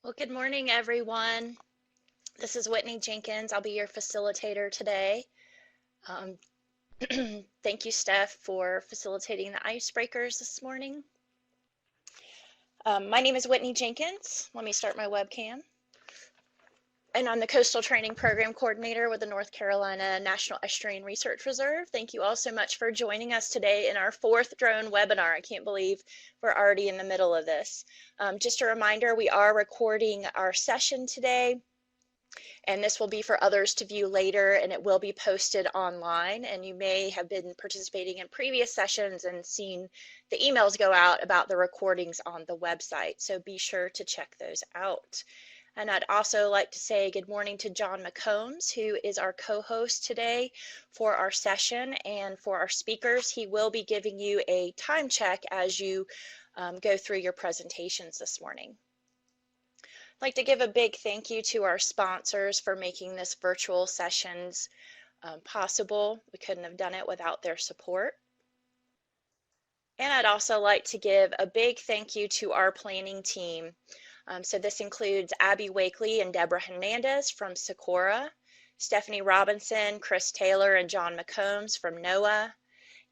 Well, good morning, everyone. This is Whitney Jenkins. I'll be your facilitator today. Um, Thank you, Steph, for facilitating the icebreakers this morning. My name is Whitney Jenkins. Let me start my webcam. And I'm the Coastal Training Program Coordinator with the North Carolina National Estuarine Research Reserve. Thank you all so much for joining us today in our 4th drone webinar. I can't believe we're already in the middle of this. Just a reminder, we are recording our session today, and this will be for others to view later, and it will be posted online. And you may have been participating in previous sessions and seen the emails go out about the recordings on the website, so be sure to check those out. And I'd also like to say good morning to John McCombs, who is our co-host today for our session. And for our speakers, he will be giving you a time check as you go through your presentations this morning. I'd like to give a big thank you to our sponsors for making this virtual sessions possible. We couldn't have done it without their support. And I'd also like to give a big thank you to our planning team. So this includes Abby Wakely and Deborah Hernandez from Socorro, Stephanie Robinson, Chris Taylor, and John McCombs from NOAA,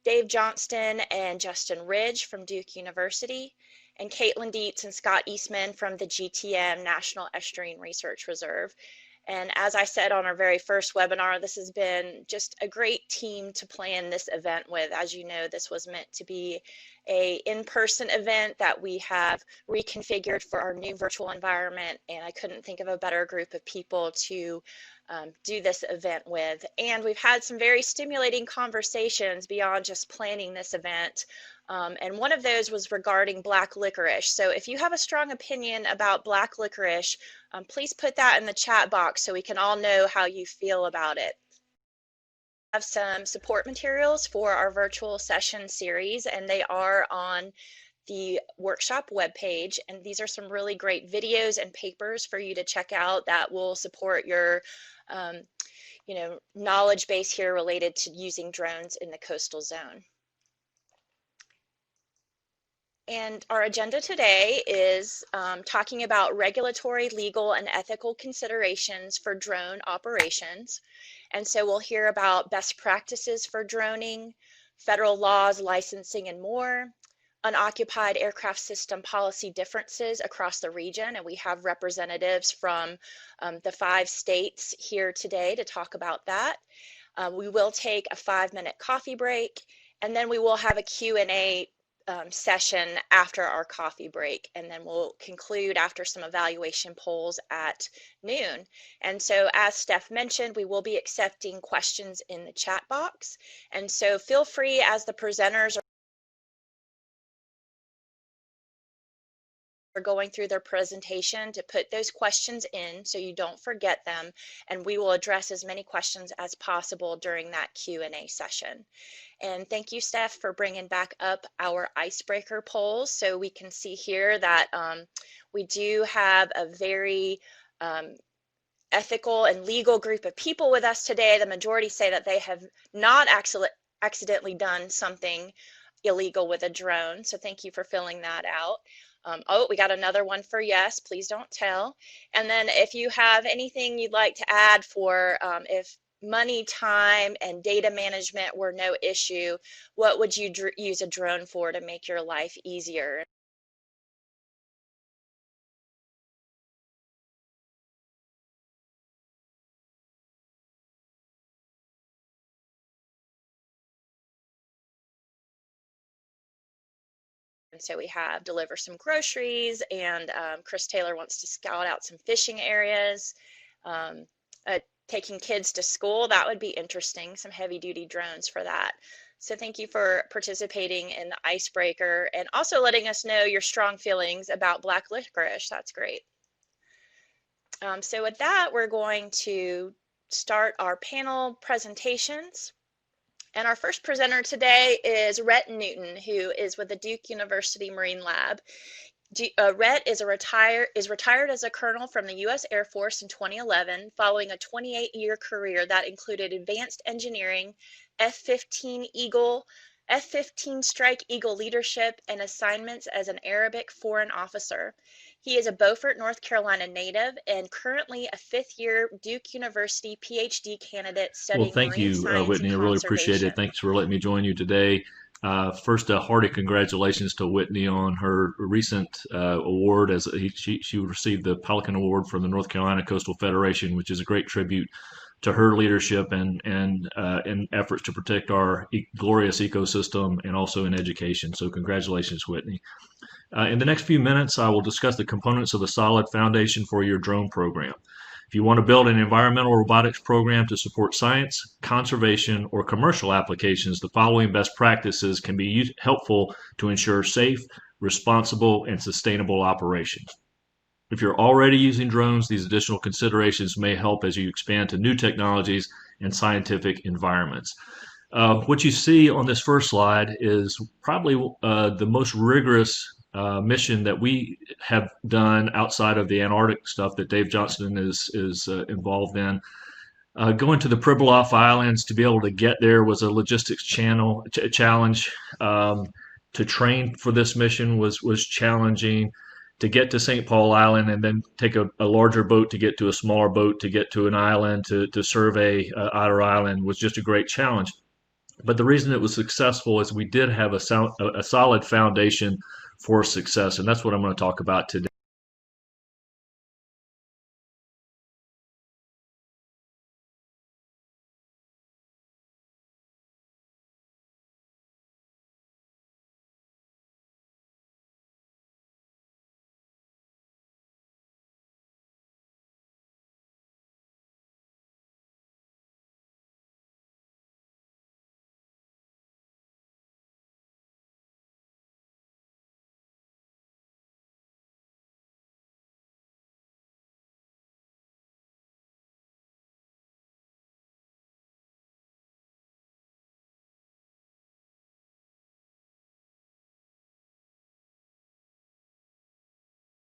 Dave Johnston and Justin Ridge from Duke University, and Caitlin Dietz and Scott Eastman from the GTM National Estuarine Research Reserve. And as I said on our very first webinar, this has been just a great team to plan this event with. As you know, this was meant to be an in-person event that we have reconfigured for our new virtual environment, and I couldn't think of a better group of people to do this event with. And we've had some very stimulating conversations beyond just planning this event. And one of those was regarding black licorice. So if you have a strong opinion about black licorice, please put that in the chat box so we can all know how you feel about it. I have some support materials for our virtual session series, and they are on the workshop webpage. And these are some really great videos and papers for you to check out that will support your knowledge base here related to using drones in the coastal zone. And our agenda today is talking about regulatory, legal, and ethical considerations for drone operations. And so we'll hear about best practices for droning, federal laws, licensing, and more, unoccupied aircraft system policy differences across the region. And we have representatives from the 5 states here today to talk about that. We will take a 5-minute coffee break, and then we will have a Q&A session after our coffee break, and then we'll conclude after some evaluation polls at noon. And so as Steph mentioned, we will be accepting questions in the chat box, and so feel free as the presenters are going through their presentation to put those questions in so you don't forget them, and we will address as many questions as possible during that Q&A session. And thank you, Steph, for bringing back up our icebreaker polls. So we can see here that we do have a very ethical and legal group of people with us today. The majority say that they have not accidentally done something illegal with a drone. So thank you for filling that out. Oh, we got another one for yes, please don't tell. And then if you have anything you'd like to add for if money, time, and data management were no issue, what would you use a drone for to make your life easier? And so we have deliver some groceries, and Chris Taylor wants to scout out some fishing areas. Taking kids to school, that would be interesting, some heavy duty drones for that. So thank you for participating in the icebreaker and also letting us know your strong feelings about black licorice. That's great. So with that, we're going to start our panel presentations. And our first presenter today is Rhett Newton, who is with the Duke University Marine Lab. Rhett is retired as a colonel from the U.S. Air Force in 2011, following a 28-year career that included advanced engineering, F-15 Eagle, F-15 Strike Eagle leadership, and assignments as an Arabic foreign officer. He is a Beaufort, North Carolina native and currently a fifth-year Duke University PhD candidate Well, studying thank marine you, science and Whitney. I really appreciate it. conservation. Thanks for letting me join you today. First, a hearty congratulations to Whitney on her recent award. She received the Pelican Award from the North Carolina Coastal Federation, which is a great tribute to her leadership and in efforts to protect our glorious ecosystem and also in education. So, congratulations, Whitney. In the next few minutes, I will discuss the components of a solid foundation for your drone program. If you want to build an environmental robotics program to support science, conservation, or commercial applications, the following best practices can be helpful to ensure safe, responsible, and sustainable operations. If you're already using drones, these additional considerations may help as you expand to new technologies and scientific environments. What you see on this first slide is probably the most rigorous mission that we have done outside of the Antarctic stuff that Dave Johnston is involved in. Going to the Pribilof Islands to be able to get there was a logistics challenge. To train for this mission was challenging. To get to St. Paul Island and then take a larger boat to get to a smaller boat to get to an island to survey Otter Island was just a great challenge. But the reason it was successful is we did have a solid foundation for success, and that's what I'm going to talk about today.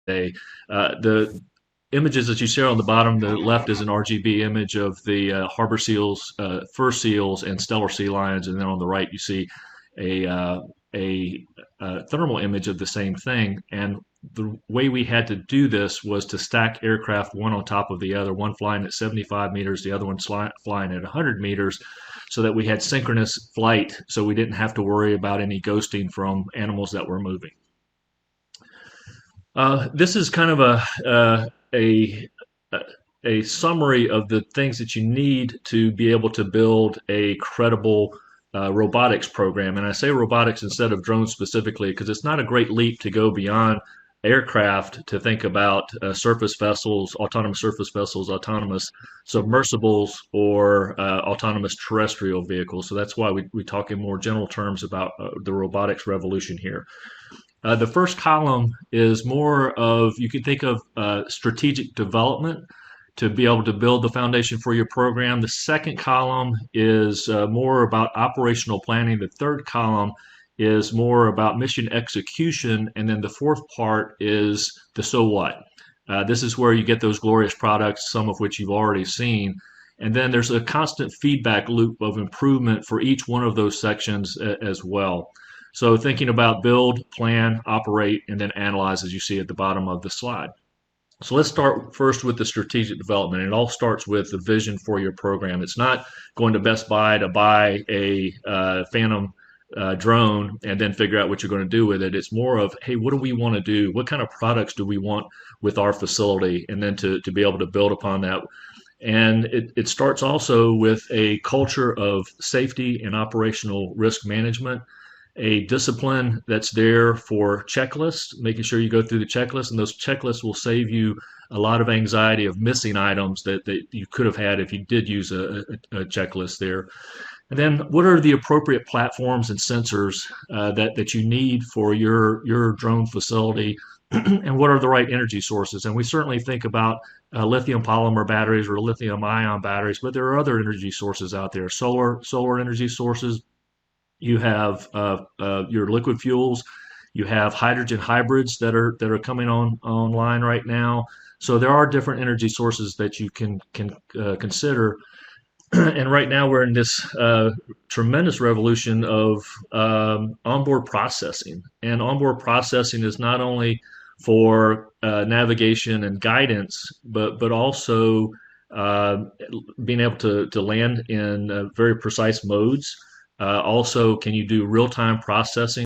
The images that you see on the bottom, the left is an RGB image of the harbor seals, fur seals, and stellar sea lions, and then on the right you see a uh, a thermal image of the same thing. And the way we had to do this was to stack aircraft one on top of the other, one flying at 75 meters, the other one flying at 100 meters, so that we had synchronous flight, so we didn't have to worry about any ghosting from animals that were moving. This is kind of a a summary of the things that you need to be able to build a credible robotics program. And I say robotics instead of drones specifically because it's not a great leap to go beyond aircraft to think about surface vessels, autonomous surface vessels, autonomous submersibles, or autonomous terrestrial vehicles. So that's why we talk in more general terms about the robotics revolution here. The first column is more of, you can think of strategic development to be able to build the foundation for your program. The second column is more about operational planning. The third column is more about mission execution. And then the fourth part is the so what. This is where you get those glorious products, some of which you've already seen. And then there's a constant feedback loop of improvement for each one of those sections as well. So thinking about build, plan, operate, and then analyze as you see at the bottom of the slide. So let's start first with the strategic development. It all starts with the vision for your program. It's not going to Best Buy to buy a Phantom drone and then figure out what you're going to do with it. It's more of, hey, what do we want to do? What kind of products do we want with our facility? And then to be able to build upon that. And it starts also with a culture of safety and operational risk management, a discipline that's there for checklists, making sure you go through the checklist, and those checklists will save you a lot of anxiety of missing items that you could have had if you did use a checklist there. And then what are the appropriate platforms and sensors that you need for your drone facility, and what are the right energy sources? And we certainly think about lithium polymer batteries or lithium ion batteries, but there are other energy sources out there, solar energy sources. You have your liquid fuels. You have hydrogen hybrids that are coming online right now. So there are different energy sources that you can consider. And right now we're in this tremendous revolution of onboard processing. And onboard processing is not only for navigation and guidance, but also uh, being able to land in very precise modes. Also, can you do real-time processing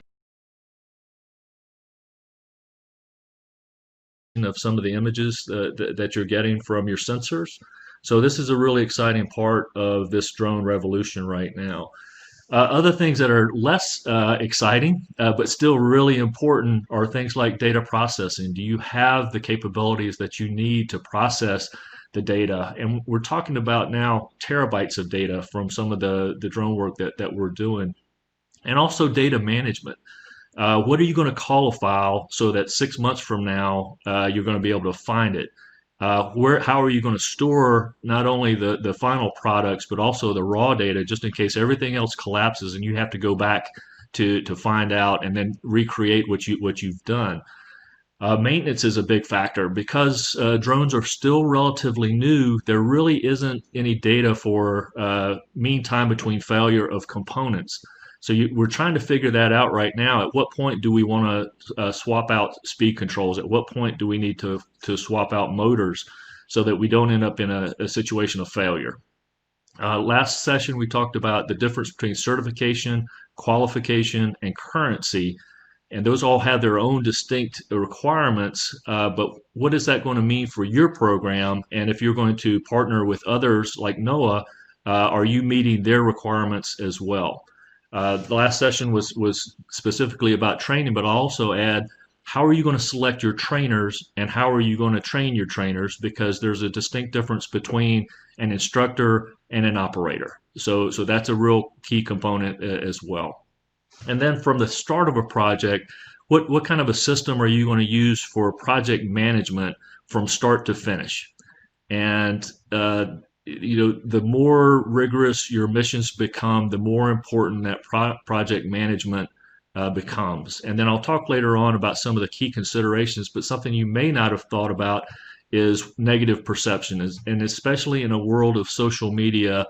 of some of the images that you're getting from your sensors? So this is a really exciting part of this drone revolution right now. Other things that are less exciting, but still really important, are things like data processing. Do you have the capabilities that you need to process the data? And we're talking about now terabytes of data from some of the drone work that we're doing. And also data management. What are you going to call a file so that 6 months from now you're going to be able to find it? How are you going to store not only the final products but also the raw data, just in case everything else collapses and you have to go back to find out and then recreate what you've done? Maintenance is a big factor because drones are still relatively new. There really isn't any data for mean time between failure of components. So we're trying to figure that out right now. At what point do we want to swap out speed controls? At what point do we need to swap out motors so that we don't end up in a situation of failure? Last session, we talked about the difference between certification, qualification, and currency, and those all have their own distinct requirements. But what is that going to mean for your program? And if you're going to partner with others like NOAA, are you meeting their requirements as well? The last session was specifically about training, but I'll also add, how are you going to select your trainers and how are you going to train your trainers? Because there's a distinct difference between an instructor and an operator. So that's a real key component as well. And then from the start of a project, what kind of a system are you going to use for project management from start to finish? And the more rigorous your missions become, the more important that project management becomes. And then I'll talk later on about some of the key considerations, but something you may not have thought about is negative perception, and especially in a world of social media,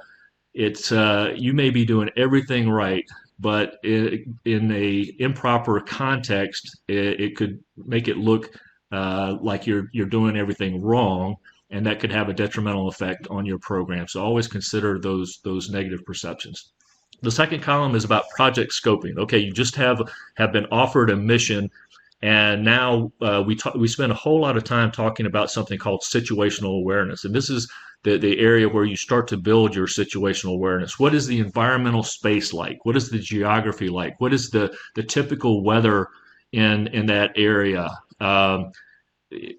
it's you may be doing everything right, but in a improper context, it could make it look like you're doing everything wrong, and that could have a detrimental effect on your program. So always consider those negative perceptions. The second column is about project scoping. Okay, you just have been offered a mission, and now we spend a whole lot of time talking about something called situational awareness, and this is the area where you start to build your situational awareness. What is the environmental space like? What is the geography like? What is the typical weather in that area?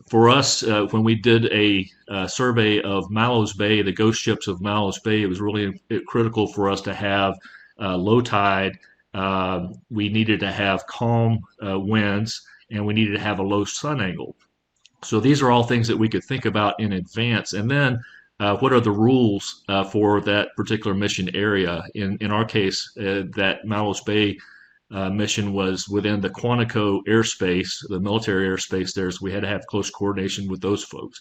For us, when we did a survey of Mallows Bay, the ghost ships of Mallows Bay, it was really critical for us to have low tide. We needed to have calm winds, and we needed to have a low sun angle. So these are all things that we could think about in advance. And then what are the rules for that particular mission area? In our case, that Mallows Bay mission was within the Quantico airspace, the military airspace there, so we had to have close coordination with those folks.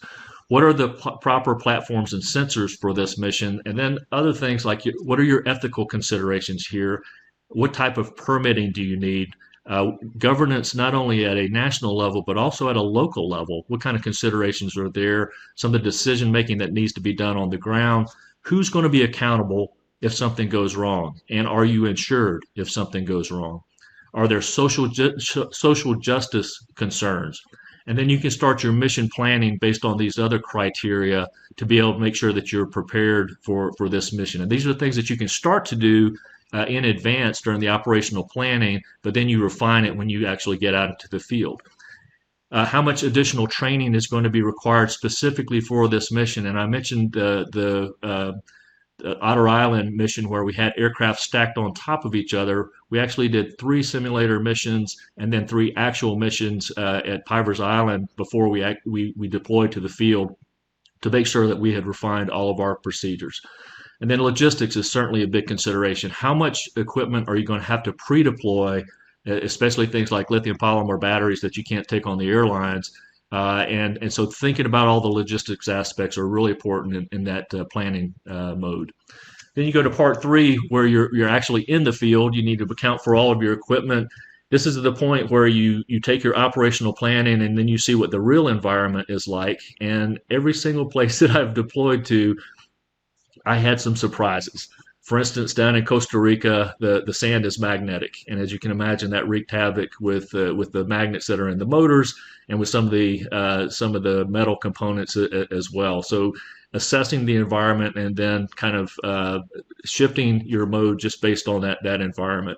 What are the proper platforms and sensors for this mission? And then other things like, what are your ethical considerations here? What type of permitting do you need? Governance not only at a national level, but also at a local level. What kind of considerations are there? Some of the decision making that needs to be done on the ground. Who's going to be accountable if something goes wrong? And are you insured if something goes wrong? Are there social justice concerns? And then you can start your mission planning based on these other criteria to be able to make sure that you're prepared for this mission. And these are the things that you can start to do in advance during the operational planning, but then you refine it when you actually get out into the field. How much additional training is going to be required specifically for this mission? And I mentioned the Otter Island mission where we had aircraft stacked on top of each other. We actually did 3 simulator missions and then 3 actual missions at Pivers Island before we deployed to the field to make sure that we had refined all of our procedures. And then logistics is certainly a big consideration. How much equipment are you going to have to pre-deploy, especially things like lithium polymer batteries that you can't take on the airlines? And so thinking about all the logistics aspects are really important in that planning mode. Then you go to part three, where you're actually in the field. You need to account for all of your equipment. This is the point where you take your operational planning and then you see what the real environment is like. And every single place that I've deployed to, I had some surprises. For instance, down in Costa Rica, the sand is magnetic, and as you can imagine, that wreaked havoc with the magnets that are in the motors and with some of the metal components as well. So, assessing the environment and then kind of shifting your mode just based on that environment.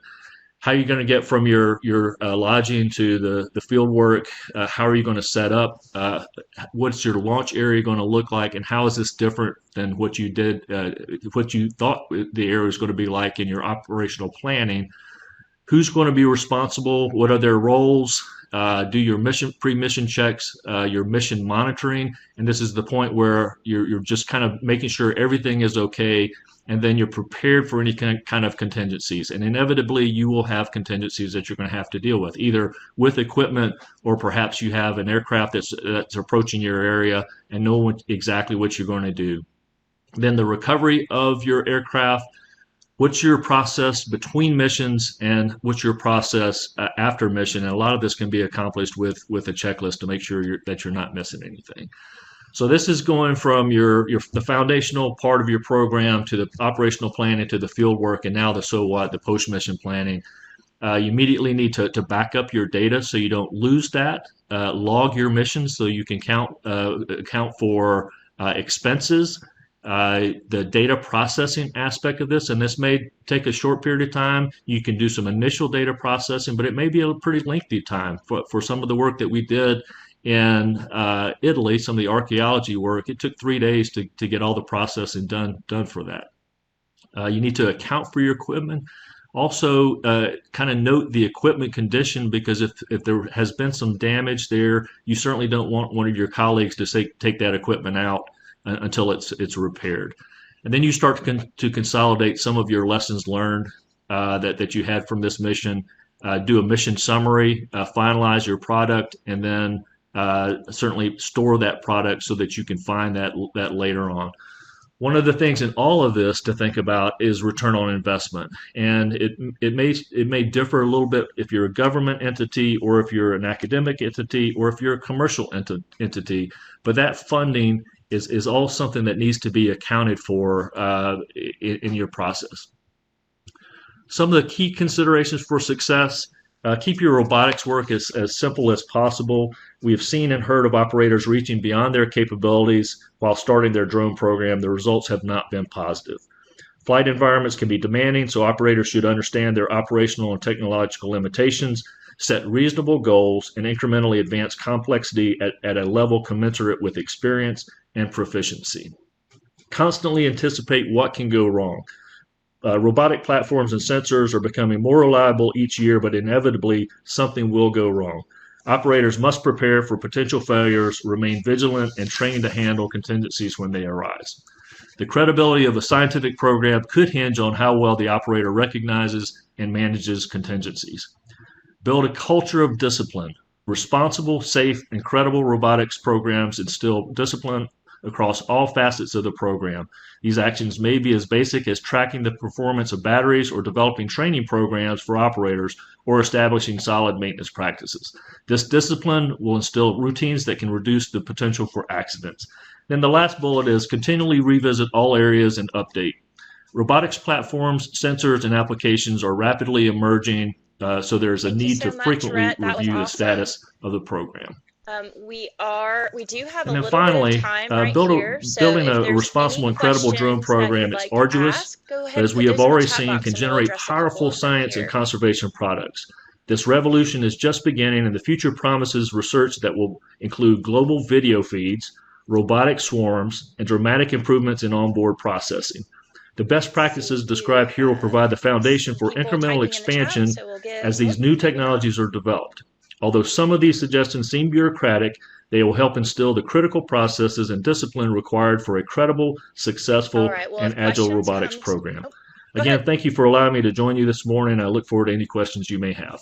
How are you going to get from your lodging to the field work? How are you going to set up? What's your launch area going to look like? And how is this different than what you thought the area was going to be like in your operational planning? Who's going to be responsible? What are their roles? Do your pre-mission checks, your mission monitoring, and this is the point where you're just kind of making sure everything is okay, and then you're prepared for any kind of contingencies. And inevitably, you will have contingencies that you're going to have to deal with, either with equipment or perhaps you have an aircraft that's approaching your area and know exactly what you're going to do. Then the recovery of your aircraft. What's your process between missions and what's your process after mission? And a lot of this can be accomplished with a checklist to make sure that you're not missing anything. So this is going from the foundational part of your program to the operational planning to the field work, and now the so what, the post mission planning. You immediately need to back up your data so you don't lose that. Log your missions so you can account for expenses. The data processing aspect of this, and this may take a short period of time. You can do some initial data processing, but it may be a pretty lengthy time. For some of the work that we did in Italy, some of the archaeology work, it took 3 days to get all the processing done for that. You need to account for your equipment. Also, kind of note the equipment condition, because if there has been some damage there, you certainly don't want one of your colleagues to take that equipment out until it's repaired. And then you start to consolidate some of your lessons learned that you had from this mission, do a mission summary, finalize your product, and then certainly store that product so that you can find that later on. One of the things in all of this to think about is return on investment, and it may differ a little bit if you're a government entity or if you're an academic entity or if you're a commercial entity, but that funding is all something that needs to be accounted for in your process. Some of the key considerations for success: keep your robotics work as simple as possible. We have seen and heard of operators reaching beyond their capabilities while starting their drone program. The results have not been positive. Flight environments can be demanding, so operators should understand their operational and technological limitations, set reasonable goals, and incrementally advance complexity at a level commensurate with experience and proficiency. Constantly anticipate what can go wrong. Robotic platforms and sensors are becoming more reliable each year, but inevitably something will go wrong. Operators must prepare for potential failures, remain vigilant, and train to handle contingencies when they arise. The credibility of a scientific program could hinge on how well the operator recognizes and manages contingencies. Build a culture of discipline. Responsible, safe, and credible robotics programs instill discipline across all facets of the program. These actions may be as basic as tracking the performance of batteries or developing training programs for operators or establishing solid maintenance practices. This discipline will instill routines that can reduce the potential for accidents. Then the last bullet is continually revisit all areas and update. Robotics platforms, sensors, and applications are rapidly emerging, so there's a need to frequently review the status of the program. We do have a And then little finally, bit of time right here. building a responsible and credible drone program is arduous, but as we have already seen, can generate powerful science and conservation products. This revolution is just beginning, and the future promises research that will include global video feeds, robotic swarms, and dramatic improvements in onboard processing. The best practices described here will provide the foundation for incremental expansion as these new technologies are developed. Although some of these suggestions seem bureaucratic, they will help instill the critical processes and discipline required for a credible, successful, and agile robotics program. Again, thank you for allowing me to join you this morning. I look forward to any questions you may have.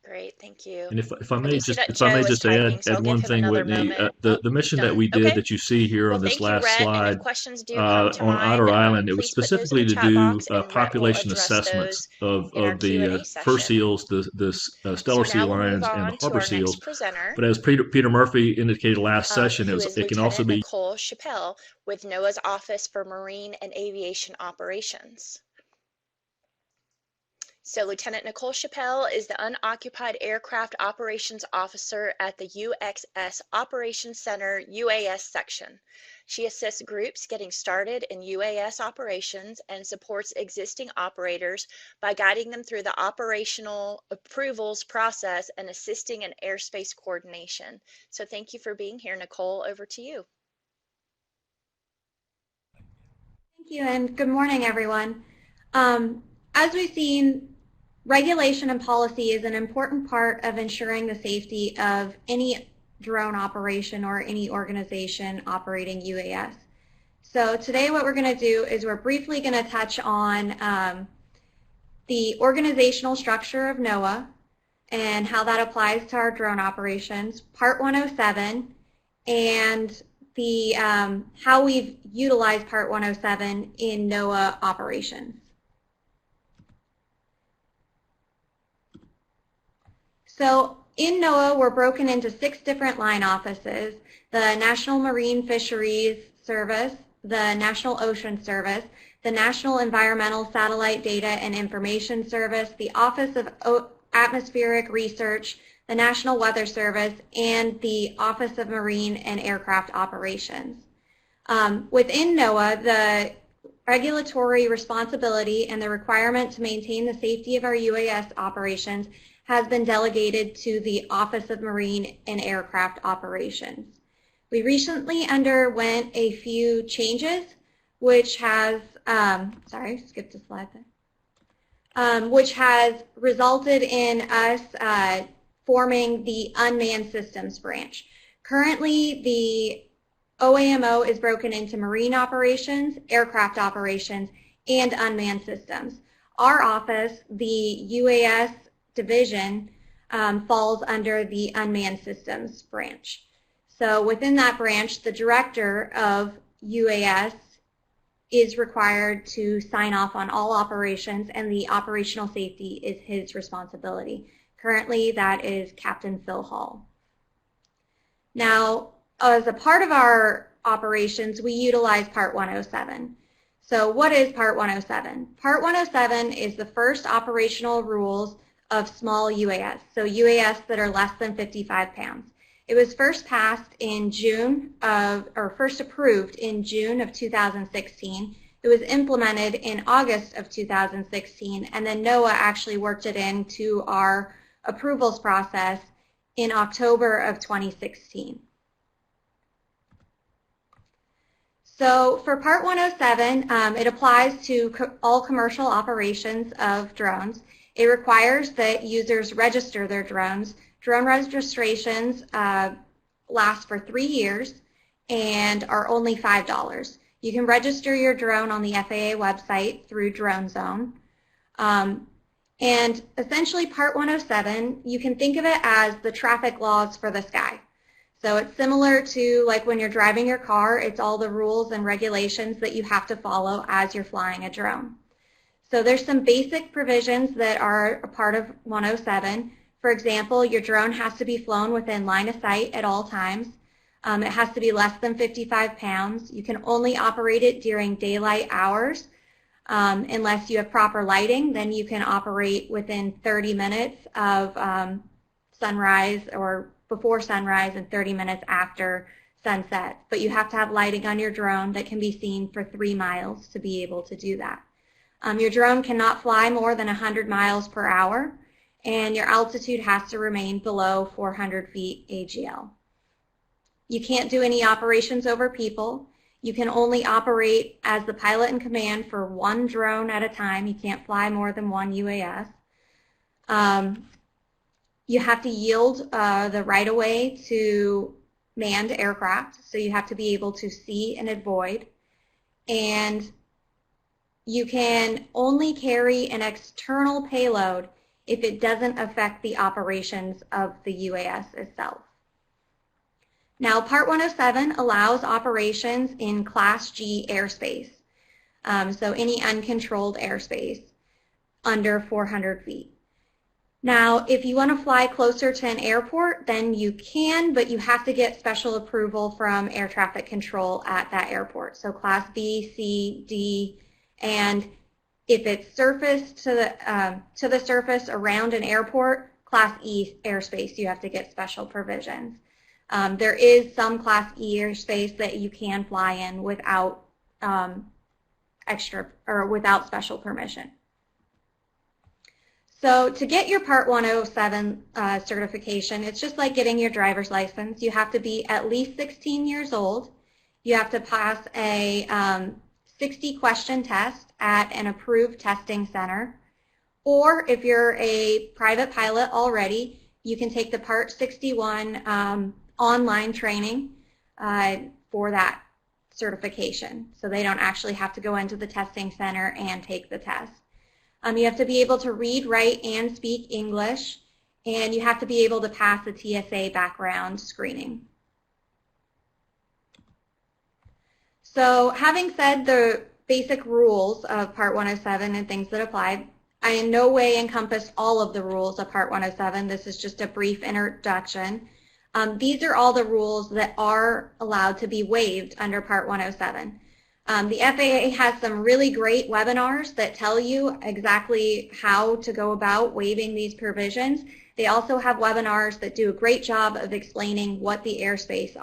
Great, thank you. And if I I may do see just that Joe is typing, so add I'll give one him thing, another Whitney, moment. the Oh, mission that done. we did Okay. that you see here Well, on this thank you, last Rhett. And if slide questions do come to on Otter mind, Island, it was please put those in specifically the to chat do box, and Rhett will population address assessments those in our of the Q&A fur session. seals, the So stellar sea now we'll move lions, and the on to harbor our next seals. presenter, But as Peter Murphy indicated last session, who is it can also Lieutenant be Nicole Chappelle with NOAA's Office for Marine and Aviation Operations. So Lieutenant Nicole Chappelle is the Unoccupied Aircraft Operations Officer at the UXS Operations Center UAS section. She assists groups getting started in UAS operations and supports existing operators by guiding them through the operational approvals process and assisting in airspace coordination. So thank you for being here, Nicole. Over to you. Thank you, and good morning, everyone. As we've seen, regulation and policy is an important part of ensuring the safety of any drone operation or any organization operating UAS. So today what we're going to do is we're briefly going to touch on the organizational structure of NOAA and how that applies to our drone operations, Part 107, and the how we've utilized Part 107 in NOAA operations. So in NOAA, we're broken into 6 different line offices: the National Marine Fisheries Service, the National Ocean Service, the National Environmental Satellite Data and Information Service, the Office of Atmospheric Research, the National Weather Service, and the Office of Marine and Aircraft Operations. Within NOAA, the regulatory responsibility and the requirement to maintain the safety of our UAS operations has been delegated to the Office of Marine and Aircraft Operations. We recently underwent a few changes, which has, sorry, skipped a slide there, which has resulted in us forming the Unmanned Systems branch. Currently, the OAMO is broken into marine operations, aircraft operations, and unmanned systems. Our office, the UAS division, falls under the Unmanned Systems branch. So within that branch, the director of UAS is required to sign off on all operations, and the operational safety is his responsibility. Currently, that is Captain Phil Hall. Now, as a part of our operations, we utilize Part 107. So what is Part 107? Part 107 is the first operational rules of small UAS, so UAS that are less than 55 pounds. It was first passed in June of, or first approved in June of 2016. It was implemented in August of 2016, and then NOAA actually worked it into our approvals process in October of 2016. So for Part 107, it applies to all commercial operations of drones. It requires that users register their drones. Drone registrations last for 3 years and are only $5. You can register your drone on the FAA website through Drone Zone. And essentially Part 107, you can think of it as the traffic laws for the sky. So it's similar to like when you're driving your car, it's all the rules and regulations that you have to follow as you're flying a drone. So there's some basic provisions that are a part of 107. For example, your drone has to be flown within line of sight at all times. It has to be less than 55 pounds. You can only operate it during daylight hours. Unless you have proper lighting, then you can operate within 30 minutes of sunrise, or before sunrise, and 30 minutes after sunset. But you have to have lighting on your drone that can be seen for 3 miles to be able to do that. Your drone cannot fly more than 100 miles per hour, and your altitude has to remain below 400 feet AGL. You can't do any operations over people. You can only operate as the pilot in command for 1 drone at a time. You can't fly more than 1 UAS. You have to yield the right-of-way to manned aircraft, so you have to be able to see and avoid, and you can only carry an external payload if it doesn't affect the operations of the UAS itself. Now, Part 107 allows operations in Class G airspace, so any uncontrolled airspace under 400 feet. Now, if you want to fly closer to an airport, then you can, but you have to get special approval from air traffic control at that airport. So Class B, C, D, and if it's surface to the surface around an airport, Class E airspace, you have to get special provisions. There is some Class E airspace that you can fly in without without special permission. So to get your Part 107 certification, it's just like getting your driver's license. You have to be at least 16 years old. You have to pass a 60-question test at an approved testing center. Or if you're a private pilot already, you can take the Part 61 online training for that certification. So they don't actually have to go into the testing center and take the test. You have to be able to read, write, and speak English, and you have to be able to pass the TSA background screening. So having said the basic rules of Part 107 and things that apply, I in no way encompass all of the rules of Part 107. This is just a brief introduction. These are all the rules that are allowed to be waived under Part 107. The FAA has some really great webinars that tell you exactly how to go about waiving these provisions. They also have webinars that do a great job of explaining what the airspace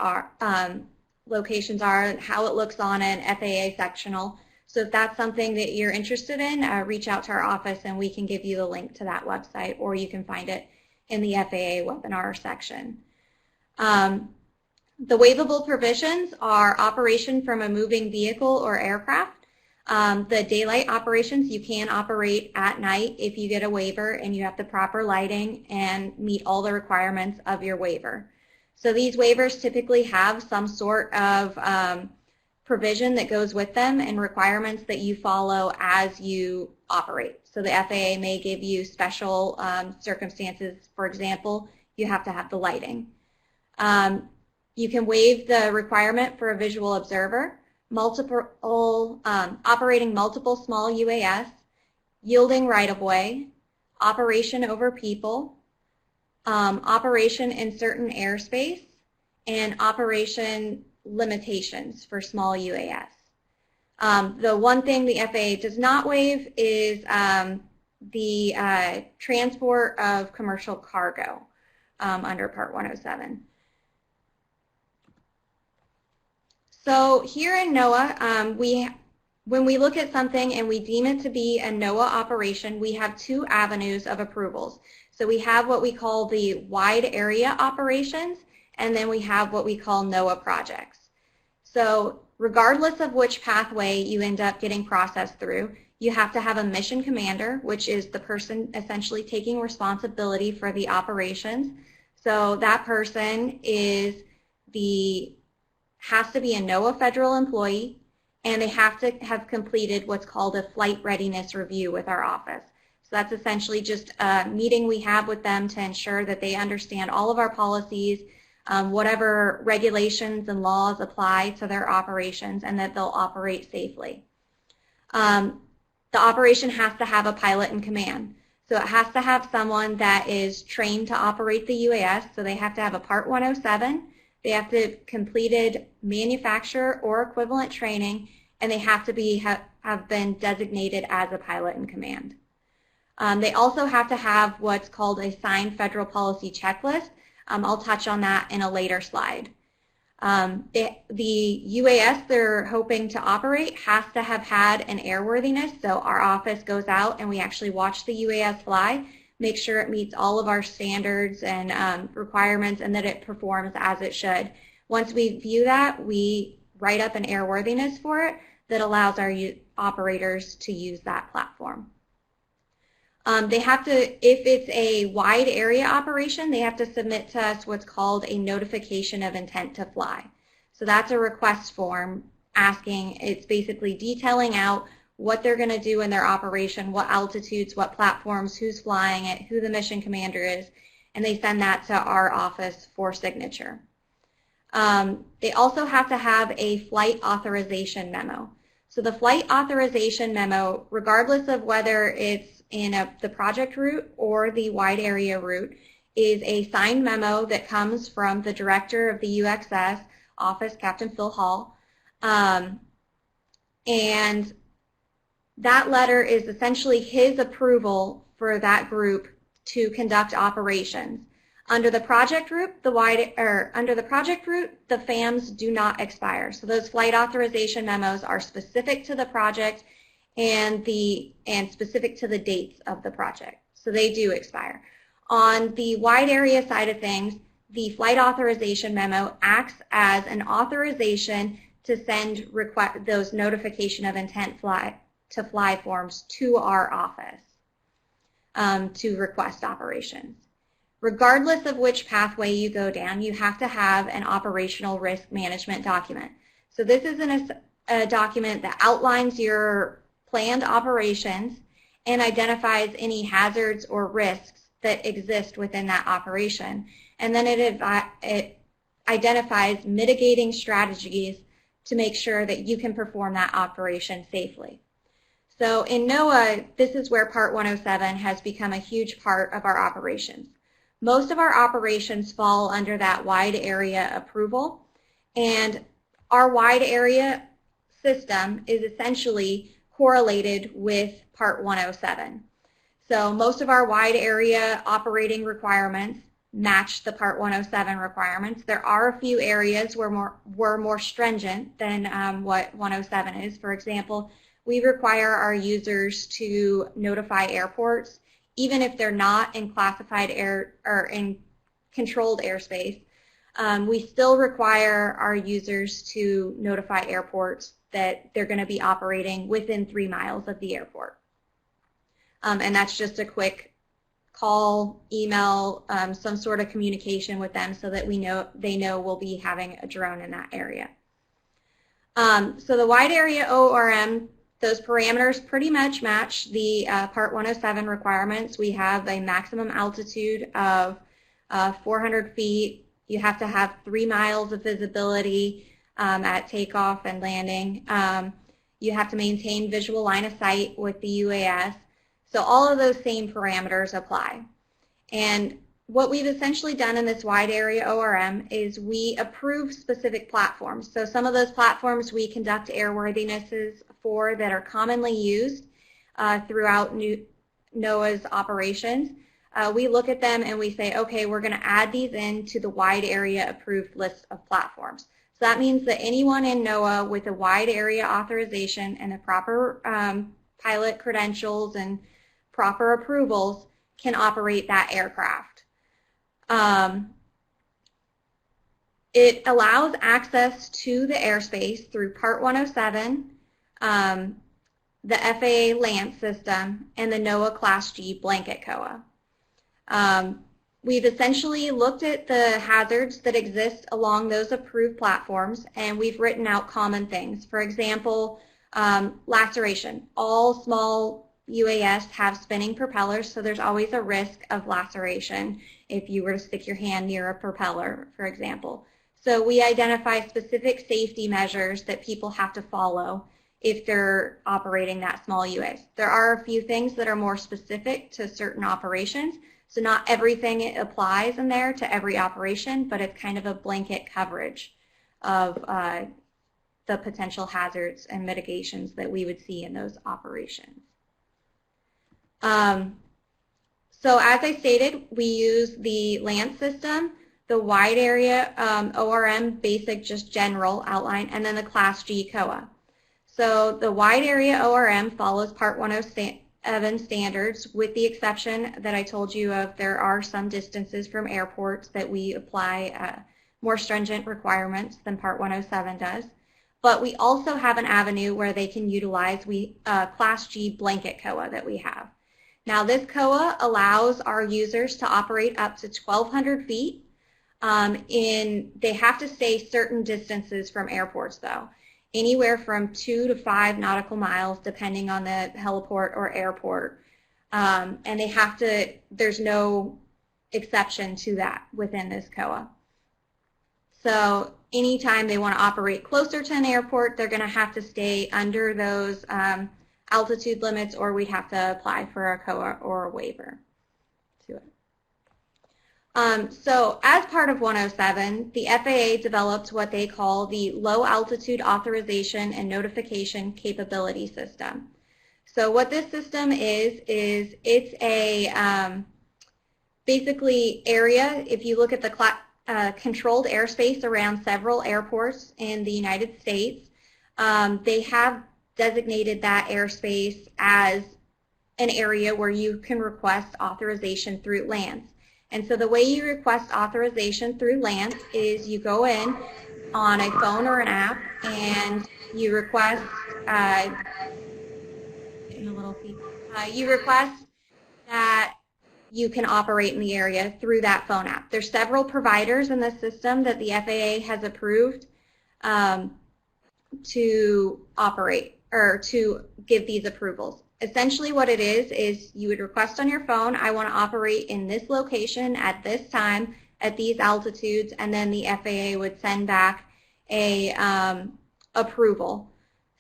locations are and how it looks on an FAA sectional. So if that's something that you're interested in, reach out to our office and we can give you the link to that website, or you can find it in the FAA webinar section. The waivable provisions are operation from a moving vehicle or aircraft. The daylight operations, you can operate at night if you get a waiver and you have the proper lighting and meet all the requirements of your waiver. So these waivers typically have some sort of provision that goes with them and requirements that you follow as you operate. So the FAA may give you special circumstances. For example, you have to have the lighting. You can waive the requirement for a visual observer, operating multiple small UAS, yielding right-of-way, operation over people, operation in certain airspace, and operation limitations for small UAS. The one thing the FAA does not waive is the transport of commercial cargo under Part 107. So here in NOAA, when we look at something and we deem it to be a NOAA operation, we have two avenues of approvals. So we have what we call the wide area operations, and then we have what we call NOAA projects. So regardless of which pathway you end up getting processed through, you have to have a mission commander, which is the person essentially taking responsibility for the operations. So that person has to be a NOAA federal employee, and they have to have completed what's called a flight readiness review with our office. So that's essentially just a meeting we have with them to ensure that they understand all of our policies, whatever regulations and laws apply to their operations, and that they'll operate safely. The operation has to have a pilot in command. So it has to have someone that is trained to operate the UAS, so they have to have a Part 107. They have to have completed manufacturer or equivalent training, and they have to have been designated as a pilot in command. They also have to have what's called a signed federal policy checklist. I'll touch on that in a later slide. The UAS they're hoping to operate has to have had an airworthiness, so our office goes out and we actually watch the UAS fly, make sure it meets all of our standards and requirements, and that it performs as it should. Once we view that, we write up an airworthiness for it that allows our operators to use that platform. They have to, if it's a wide area operation, they have to submit to us what's called a notification of intent to fly. So that's a request form asking, it's basically detailing out what they're going to do in their operation, what altitudes, what platforms, who's flying it, who the mission commander is, and they send that to our office for signature. They also have to have a flight authorization memo. So the flight authorization memo, regardless of whether it's in the project route or the wide area route, is a signed memo that comes from the director of the UXS office, Captain Phil Hall, and that letter is essentially his approval for that group to conduct operations. Under the project route, the FAMs do not expire. So those flight authorization memos are specific to the project and specific to the dates of the project. So they do expire. On the wide area side of things, the flight authorization memo acts as an authorization to send those notification of intent to fly forms to our office to request operations. Regardless of which pathway you go down, you have to have an operational risk management document. So this is a document that outlines your planned operations and identifies any hazards or risks that exist within that operation. And then it identifies mitigating strategies to make sure that you can perform that operation safely. So in NOAA, this is where Part 107 has become a huge part of our operations. Most of our operations fall under that wide area approval, and our wide area system is essentially correlated with Part 107. So most of our wide area operating requirements match the Part 107 requirements. There are a few areas where we're more stringent than what 107 is. For example, we require our users to notify airports, even if they're not in classified air or in controlled airspace. We still require our users to notify airports that they're going to be operating within 3 miles of the airport. And that's just a quick call, email, some sort of communication with them so that they know we'll be having a drone in that area. So the wide area ORM, those parameters pretty much match the Part 107 requirements. We have a maximum altitude of 400 feet. You have to have 3 miles of visibility at takeoff and landing. You have to maintain visual line of sight with the UAS. So all of those same parameters apply. And what we've essentially done in this wide area ORM is we approve specific platforms. So some of those platforms we conduct airworthinesses for that are commonly used throughout NOAA's operations. We look at them and we say, okay, we're going to add these into the wide area approved list of platforms. So that means that anyone in NOAA with a wide area authorization and the proper pilot credentials and proper approvals can operate that aircraft. It allows access to the airspace through Part 107, the FAA LANC system, and the NOAA Class G blanket COA. We've essentially looked at the hazards that exist along those approved platforms, and we've written out common things. For example, laceration. All small UAS have spinning propellers, so there's always a risk of laceration if you were to stick your hand near a propeller, for example. So we identify specific safety measures that people have to follow if they're operating that small UAS. There are a few things that are more specific to certain operations, so not everything applies in there to every operation, but it's kind of a blanket coverage of the potential hazards and mitigations that we would see in those operations. So as I stated, we use the LANC system, the wide area ORM basic, just general outline, and then the Class G COA. So the wide area ORM follows Part 107 standards, with the exception that I told you of. There are some distances from airports that we apply more stringent requirements than Part 107 does. But we also have an avenue where they can utilize Class G blanket COA that we have. Now this COA allows our users to operate up to 1,200 feet. They have to stay certain distances from airports though, anywhere from 2 to 5 nautical miles depending on the heliport or airport. And there's no exception to that within this COA. So anytime they want to operate closer to an airport, they're going to have to stay under those altitude limits, or we'd have to apply for a COA or a waiver to it. So as part of 107, the FAA developed what they call the Low Altitude Authorization and Notification Capability System. So what this system is it's a basically area, if you look at the controlled airspace around several airports in the United States, they have designated that airspace as an area where you can request authorization through LANs. And so the way you request authorization through LANs is you go in on a phone or an app and you request that you can operate in the area through that phone app. There's several providers in the system that the FAA has approved to operate or to give these approvals. Essentially what it is you would request on your phone, I want to operate in this location at this time at these altitudes, and then the FAA would send back a approval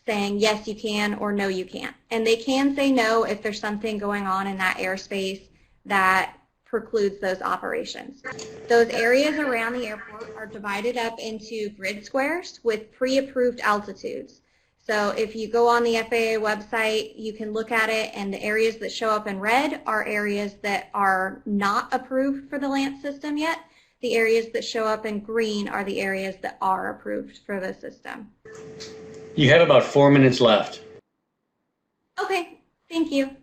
saying yes you can or no you can't. And they can say no if there's something going on in that airspace that precludes those operations. Those areas around the airport are divided up into grid squares with pre-approved altitudes. So if you go on the FAA website, you can look at it, and the areas that show up in red are areas that are not approved for the LANT system yet. The areas that show up in green are the areas that are approved for the system. You have about 4 minutes left. Okay, thank you.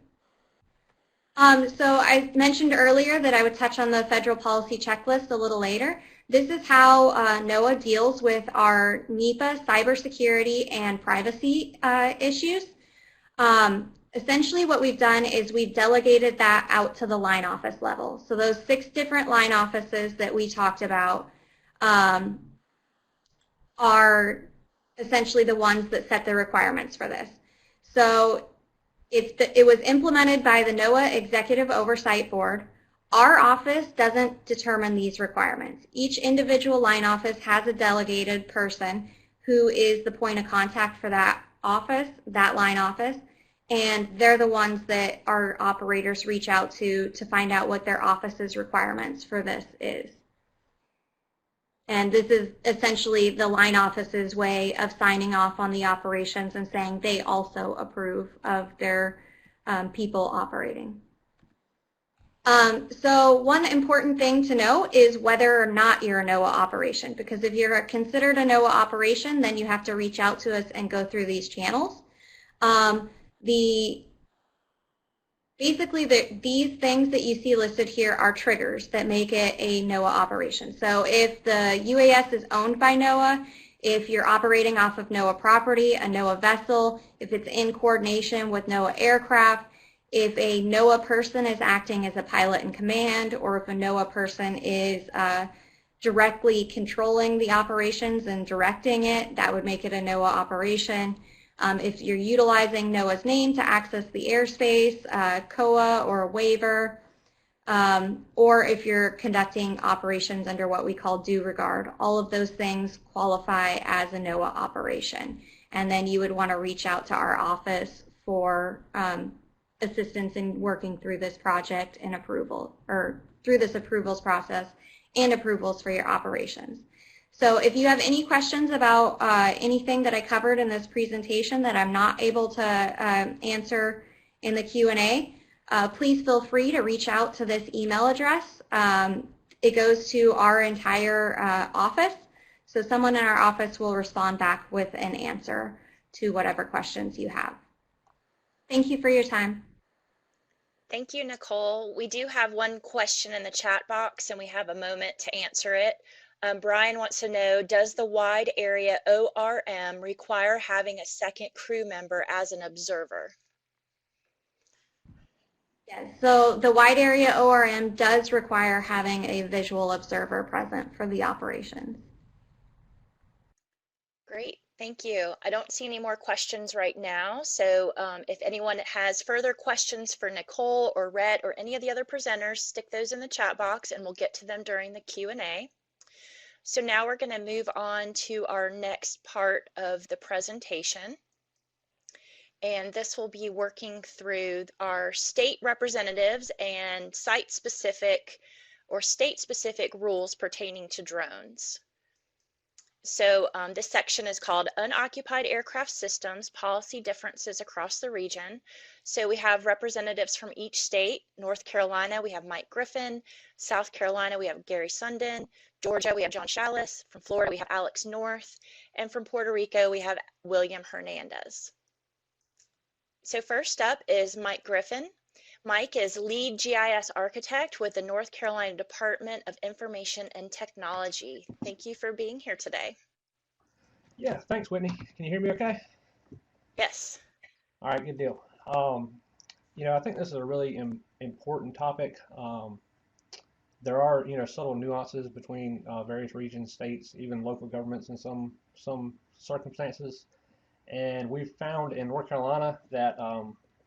So I mentioned earlier that I would touch on the federal policy checklist a little later. This is how NOAA deals with our NEPA cybersecurity and privacy issues. Essentially what we've done is we've delegated that out to the line office level. So those 6 different line offices that we talked about are essentially the ones that set the requirements for this. So it was implemented by the NOAA Executive Oversight Board. Our office doesn't determine these requirements. Each individual line office has a delegated person who is the point of contact for that office, that line office, and they're the ones that our operators reach out to find out what their office's requirements for this is. And this is essentially the line office's way of signing off on the operations and saying they also approve of their people operating. So one important thing to know is whether or not you're a NOAA operation, because if you're considered a NOAA operation, then you have to reach out to us and go through these channels. Basically, these things that you see listed here are triggers that make it a NOAA operation. So if the UAS is owned by NOAA, if you're operating off of NOAA property, a NOAA vessel, if it's in coordination with NOAA aircraft, if a NOAA person is acting as a pilot in command, or if a NOAA person is directly controlling the operations and directing it, that would make it a NOAA operation. If you're utilizing NOAA's name to access the airspace, COA or a waiver, or if you're conducting operations under what we call due regard, all of those things qualify as a NOAA operation. And then you would want to reach out to our office for assistance in working through this project and approval, or through this approvals process and approvals for your operations. So if you have any questions about anything that I covered in this presentation that I'm not able to answer in the Q&A, please feel free to reach out to this email address. It goes to our entire office, so someone in our office will respond back with an answer to whatever questions you have. Thank you for your time. Thank you, Nicole. We do have one question in the chat box, and we have a moment to answer it. Brian wants to know, does the wide area ORM require having a second crew member as an observer? Yes, so the wide area ORM does require having a visual observer present for the operations. Great, thank you. I don't see any more questions right now, so if anyone has further questions for Nicole or Rhett or any of the other presenters, stick those in the chat box and we'll get to them during the Q&A. So now we're going to move on to our next part of the presentation. And this will be working through our state representatives and site-specific or state-specific rules pertaining to drones. So this section is called Unoccupied Aircraft Systems, Policy Differences Across the Region. So we have representatives from each state. North Carolina, we have Mike Griffin. South Carolina, we have Gary Sundin. Georgia, we have John Shallis. From Florida, we have Alex North. And from Puerto Rico, we have William Hernandez. So first up is Mike Griffin. Mike is lead GIS architect with the North Carolina Department of Information and Technology. Thank you for being here today. Yeah, thanks, Whitney. Can you hear me okay? Yes. All right, good deal. I think this is a really important topic. There are, subtle nuances between various regions, states, even local governments in some circumstances. And we've found in North Carolina that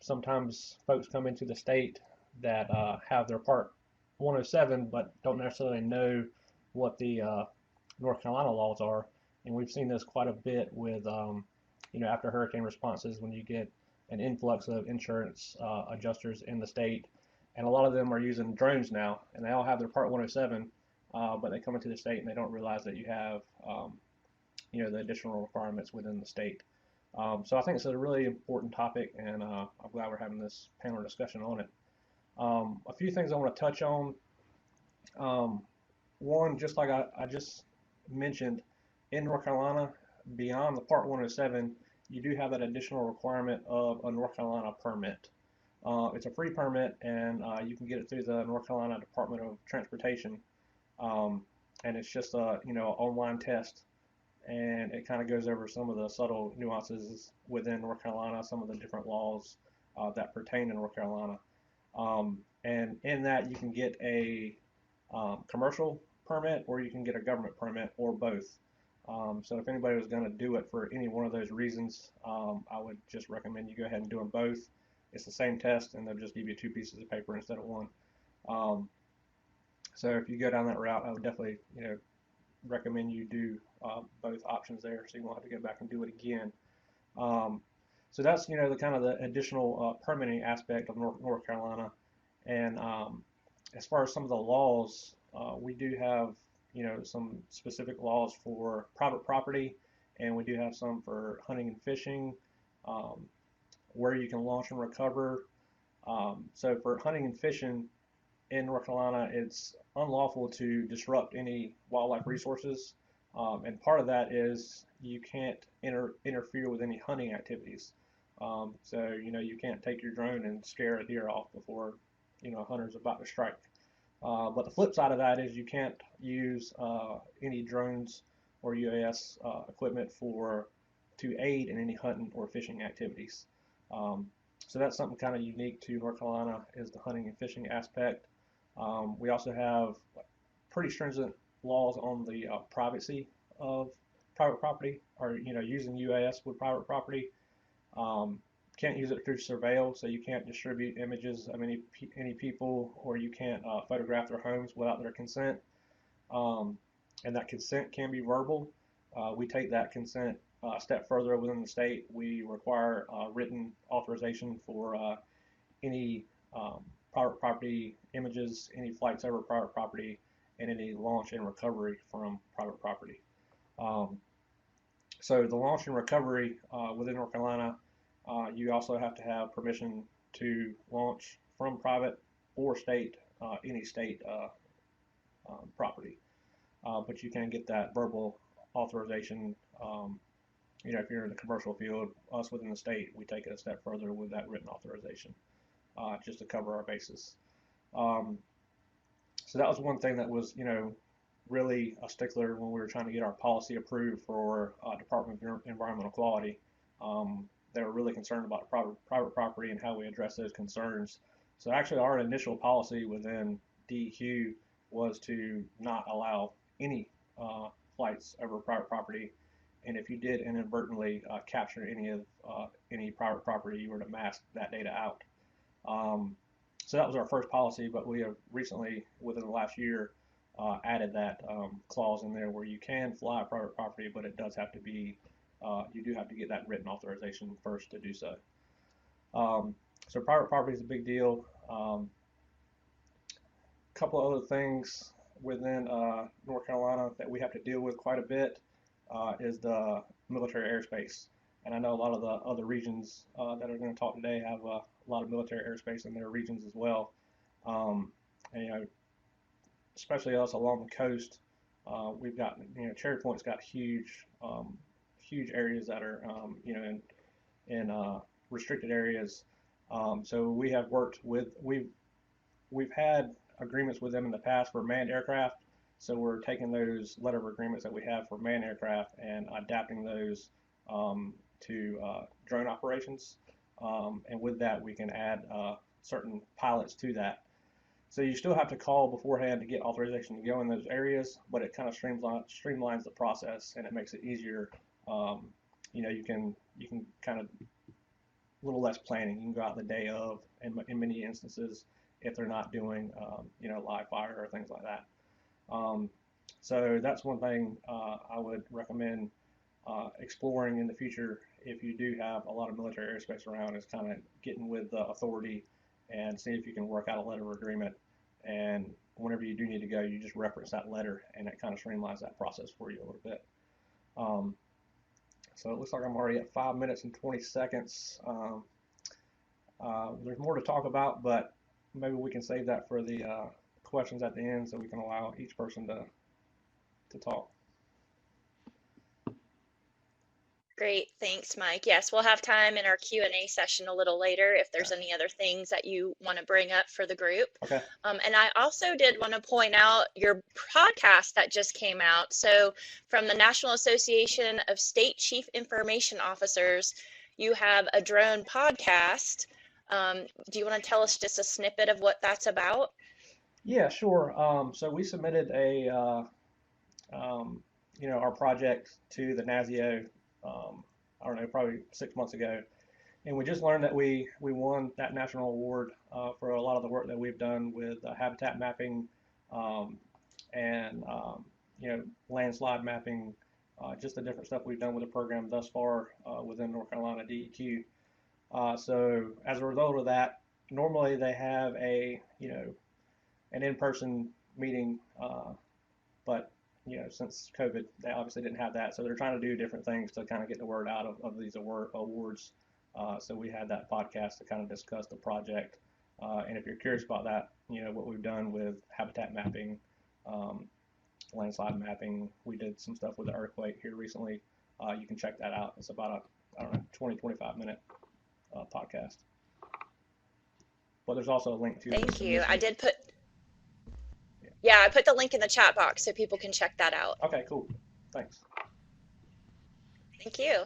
sometimes folks come into the state that have their Part 107, but don't necessarily know what the North Carolina laws are. And we've seen this quite a bit with, after hurricane responses, when you get an influx of insurance adjusters in the state. And a lot of them are using drones now, and they all have their Part 107, but they come into the state and they don't realize that you have, the additional requirements within the state. So I think it's a really important topic, and I'm glad we're having this panel discussion on it. A few things I want to touch on. One, just like I just mentioned, in North Carolina, beyond the Part 107, you do have that additional requirement of a North Carolina permit. It's a free permit, and you can get it through the North Carolina Department of Transportation, and it's just a online test. And it kind of goes over some of the subtle nuances within North Carolina, some of the different laws that pertain to North Carolina. And in that, you can get a commercial permit, or you can get a government permit, or both. So if anybody was going to do it for any one of those reasons, I would just recommend you go ahead and do them both. It's the same test, and they'll just give you 2 pieces of paper instead of 1. So if you go down that route, I would definitely, recommend you do both options there, so you won't have to go back and do it again. So that's the kind of the additional permitting aspect of North Carolina. And as far as some of the laws, we do have some specific laws for private property, and we do have some for hunting and fishing, where you can launch and recover. So for hunting and fishing in North Carolina, it's unlawful to disrupt any wildlife resources, and part of that is you can't interfere with any hunting activities. So you can't take your drone and scare a deer off before a hunter's about to strike. But the flip side of that is you can't use any drones or UAS equipment to aid in any hunting or fishing activities. So that's something kind of unique to North Carolina, is the hunting and fishing aspect. We also have pretty stringent laws on the privacy of private property, or using UAS with private property. Can't use it through surveil, so you can't distribute images of any people, or you can't photograph their homes without their consent. And that consent can be verbal. We take that consent a step further within the state. We require written authorization for any private property images, any flights over private property, and any launch and recovery from private property. So the launch and recovery within North Carolina, you also have to have permission to launch from private or state, any state property. But you can get that verbal authorization. If you're in the commercial field, us within the state, we take it a step further with that written authorization, just to cover our bases. So that was one thing that was, really a stickler when we were trying to get our policy approved for Department of Environmental Quality. They were really concerned about private property and how we address those concerns. So actually, our initial policy within DEQ was to not allow any flights over private property, and if you did inadvertently capture any private property, you were to mask that data out. So that was our first policy, but we have recently, within the last year, added that clause in there where you can fly private property, but it does have to be, you do have to get that written authorization first to do so. So private property is a big deal. Couple of other things within North Carolina that we have to deal with quite a bit is the military airspace. And I know a lot of the other regions that are going to talk today have a lot of military airspace in their regions as well. And, you know, especially us along the coast, we've got, you know, Cherry Point's got huge, huge areas that are, you know, in restricted areas. So we have worked with, we've had agreements with them in the past for manned aircraft. So we're taking those letter of agreements that we have for manned aircraft and adapting those to drone operations. And with that, we can add certain pilots to that. So you still have to call beforehand to get authorization to go in those areas, but it kind of streamlines the process and it makes it easier. You know, you can kind of a little less planning. You can go out the day of, in many instances, if they're not doing, you know, live fire or things like that. So that's one thing I would recommend exploring in the future if you do have a lot of military airspace around, is kind of getting with the authority and see if you can work out a letter of agreement. And whenever you do need to go, you just reference that letter, and it kind of streamlines that process for you a little bit. So it looks like I'm already at 5 minutes and 20 seconds. There's more to talk about, but maybe we can save that for the questions at the end so we can allow each person to talk. Great, thanks, Mike. Yes, we'll have time in our Q&A session a little later if there's any other things that you want to bring up for the group. Okay. And I also did want to point out your podcast that just came out. So from the National Association of State Chief Information Officers, you have a drone podcast. Do you want to tell us just a snippet of what that's about? Yeah, sure. So we submitted a, you know, our project to the NASIO, I don't know, probably 6 months ago. And we just learned that we won that national award for a lot of the work that we've done with habitat mapping and, you know, landslide mapping, just the different stuff we've done with the program thus far within North Carolina DEQ. So as a result of that, normally they have a, you know, an in-person meeting, but you know, since COVID, they obviously didn't have that, so they're trying to do different things to kind of get the word out of these awards. So we had that podcast to kind of discuss the project, and if you're curious about that, you know, what we've done with habitat mapping, landslide mapping, we did some stuff with the earthquake here recently. You can check that out. It's about a, I don't know, 20-25 minute podcast. But there's also a link to. Thank you. I did put. Yeah, I put the link in the chat box so people can check that out. Okay, cool. Thanks. Thank you.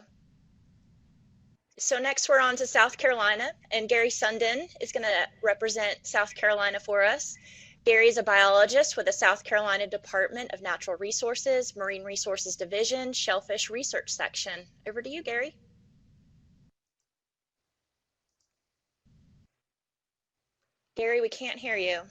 So next we're on to South Carolina, and Gary Sundin is going to represent South Carolina for us. Gary is a biologist with the South Carolina Department of Natural Resources, Marine Resources Division, Shellfish Research Section. Over to you, Gary. Gary, we can't hear you.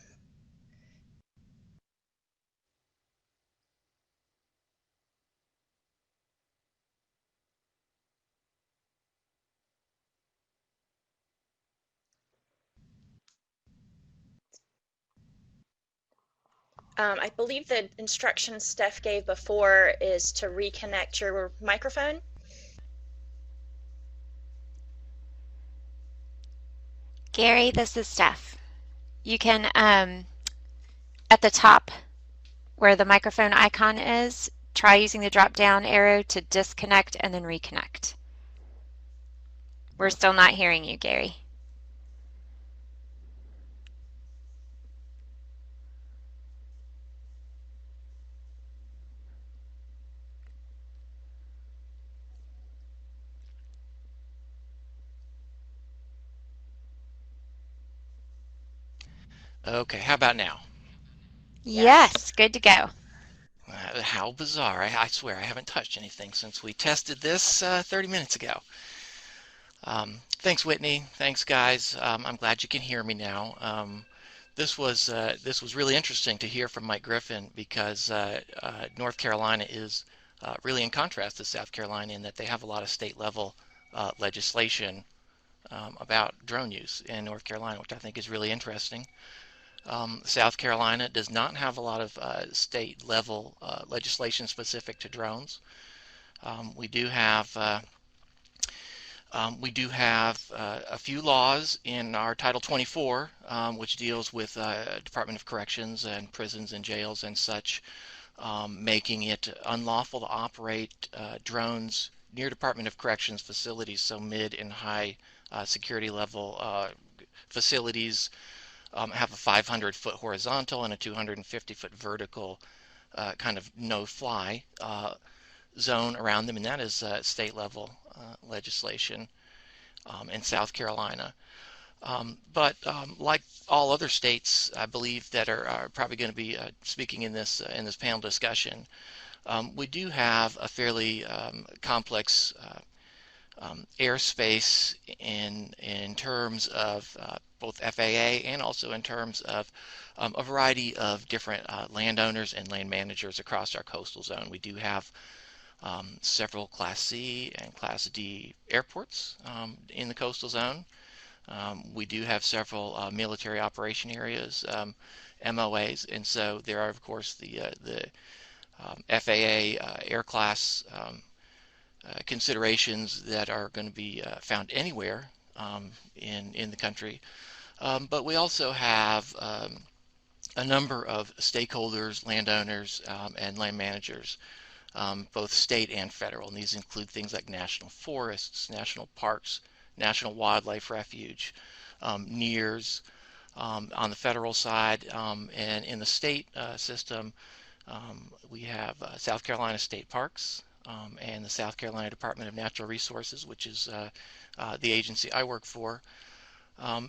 I believe the instructions Steph gave before is to reconnect your microphone. Gary, this is Steph. You can, at the top where the microphone icon is, try using the drop down arrow to disconnect and then reconnect. We're still not hearing you, Gary. Okay, how about now? Yes, good to go. How bizarre. I swear I haven't touched anything since we tested this 30 minutes ago. Thanks, Whitney. Thanks, guys. I'm glad you can hear me now. This was really interesting to hear from Mike Griffin because North Carolina is really in contrast to South Carolina in that they have a lot of state level legislation about drone use in North Carolina, which I think is really interesting. South Carolina does not have a lot of state level legislation specific to drones. We do have a few laws in our Title 24, which deals with Department of Corrections and prisons and jails and such, making it unlawful to operate drones near Department of Corrections facilities, so mid and high security level facilities have a 500-foot horizontal and a 250-foot vertical kind of no-fly zone around them, and that is state level legislation in South Carolina. But like all other states, I believe that are probably going to be speaking in this panel discussion, we do have a fairly complex airspace in terms of both FAA and also in terms of a variety of different landowners and land managers across our coastal zone. We do have several Class C and Class D airports in the coastal zone. We do have several military operation areas, MOAs, and so there are, of course, the FAA air class considerations that are going to be found anywhere in the country. But we also have a number of stakeholders, landowners, and land managers, both state and federal, and these include things like national forests, national parks, national wildlife refuge, NERS on the federal side, and in the state system we have South Carolina State Parks and the South Carolina Department of Natural Resources, which is the agency I work for.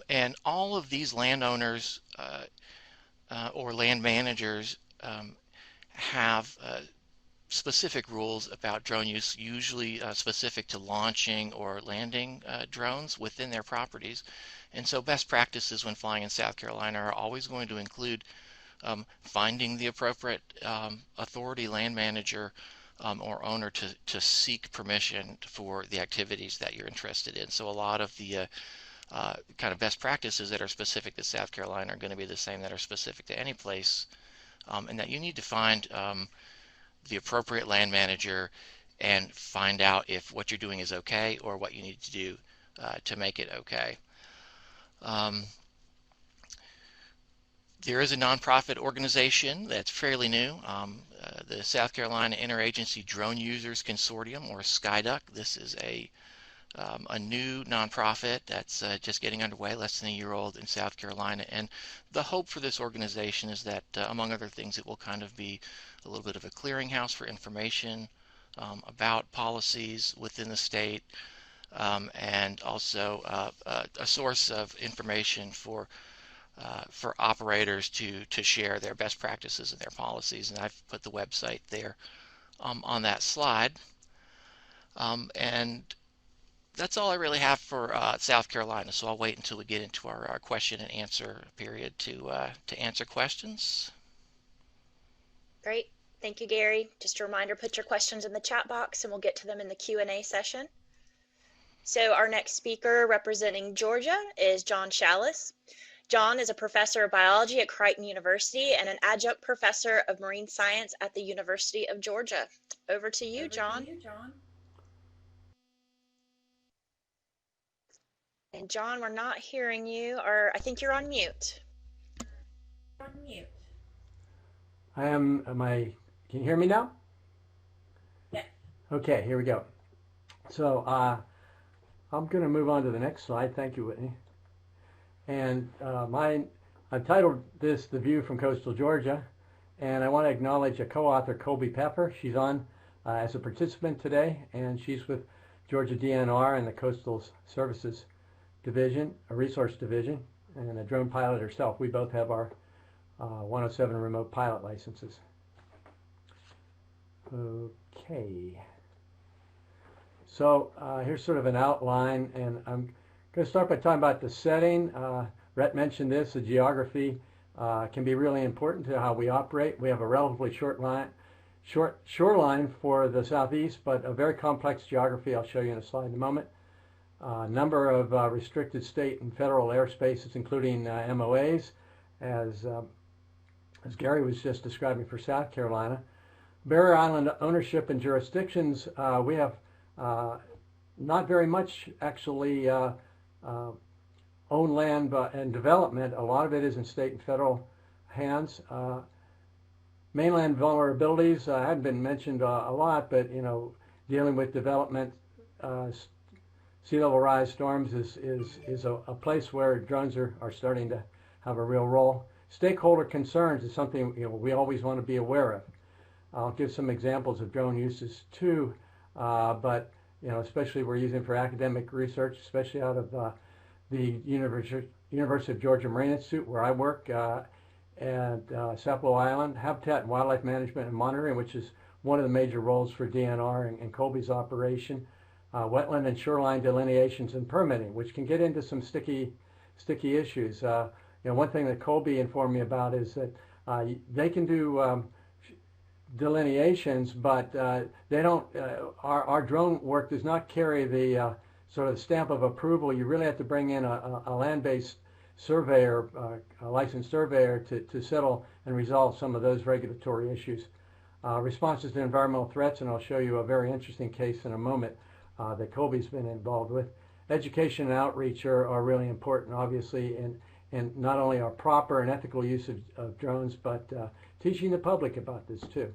And all of these landowners or land managers have specific rules about drone use, usually specific to launching or landing drones within their properties. And so best practices when flying in South Carolina are always going to include finding the appropriate authority, land manager, or owner to seek permission for the activities that you're interested in. So a lot of the kind of best practices that are specific to South Carolina are going to be the same that are specific to any place, and that you need to find the appropriate land manager and find out if what you're doing is okay or what you need to do to make it okay. There is a nonprofit organization that's fairly new, the South Carolina Interagency Drone Users Consortium, or SkyDuck. This is a new nonprofit that's just getting underway, less than a year old in South Carolina. And the hope for this organization is that, among other things, it will kind of be a little bit of a clearinghouse for information about policies within the state, and also a source of information for operators to share their best practices and their policies. And I've put the website there on that slide. And that's all I really have for South Carolina, so I'll wait until we get into our question and answer period to answer questions. Great. Thank you, Gary. Just a reminder, put your questions in the chat box and we'll get to them in the Q&A session. So our next speaker representing Georgia is John Shallis. John is a professor of biology at Creighton University and an adjunct professor of marine science at the University of Georgia. Over to you, John. And John, we're not hearing you, or I think you're on mute. I am, can you hear me now? Yes. Okay, here we go. So I'm going to move on to the next slide. Thank you, Whitney. And I've titled this The View from Coastal Georgia, and I want to acknowledge a co-author, Colby Pepper. She's on as a participant today, and she's with Georgia DNR and the Coastal Services Division, a resource division, and a drone pilot herself. We both have our 107 remote pilot licenses. Okay. So here's sort of an outline, and I'm going to start by talking about the setting. Rhett mentioned this, the geography can be really important to how we operate. We have a relatively short shoreline for the southeast, but a very complex geography. I'll show you in a slide in a moment. Number of restricted state and federal airspaces, including MOAs, as Gary was just describing for South Carolina. Barrier Island ownership and jurisdictions, we have not very much actually owned land and development. A lot of it is in state and federal hands. Mainland vulnerabilities haven't been mentioned a lot, but dealing with development, sea level rise, storms is a place where drones are starting to have a real role. Stakeholder concerns is something we always want to be aware of. I'll give some examples of drone uses too, but especially we're using for academic research, especially out of the University of Georgia Marine Institute, where I work, and Sapelo Island, habitat and wildlife management and monitoring, which is one of the major roles for DNR and Colby's operation. Wetland and shoreline delineations and permitting, which can get into some sticky issues. One thing that Colby informed me about is that they can do delineations, but they don't. Our drone work does not carry the sort of stamp of approval. You really have to bring in a land-based surveyor, a licensed surveyor, to settle and resolve some of those regulatory issues. Responses to environmental threats, and I'll show you a very interesting case in a moment that Colby's been involved with. Education and outreach are really important, obviously, in not only our proper and ethical use of drones, but teaching the public about this too.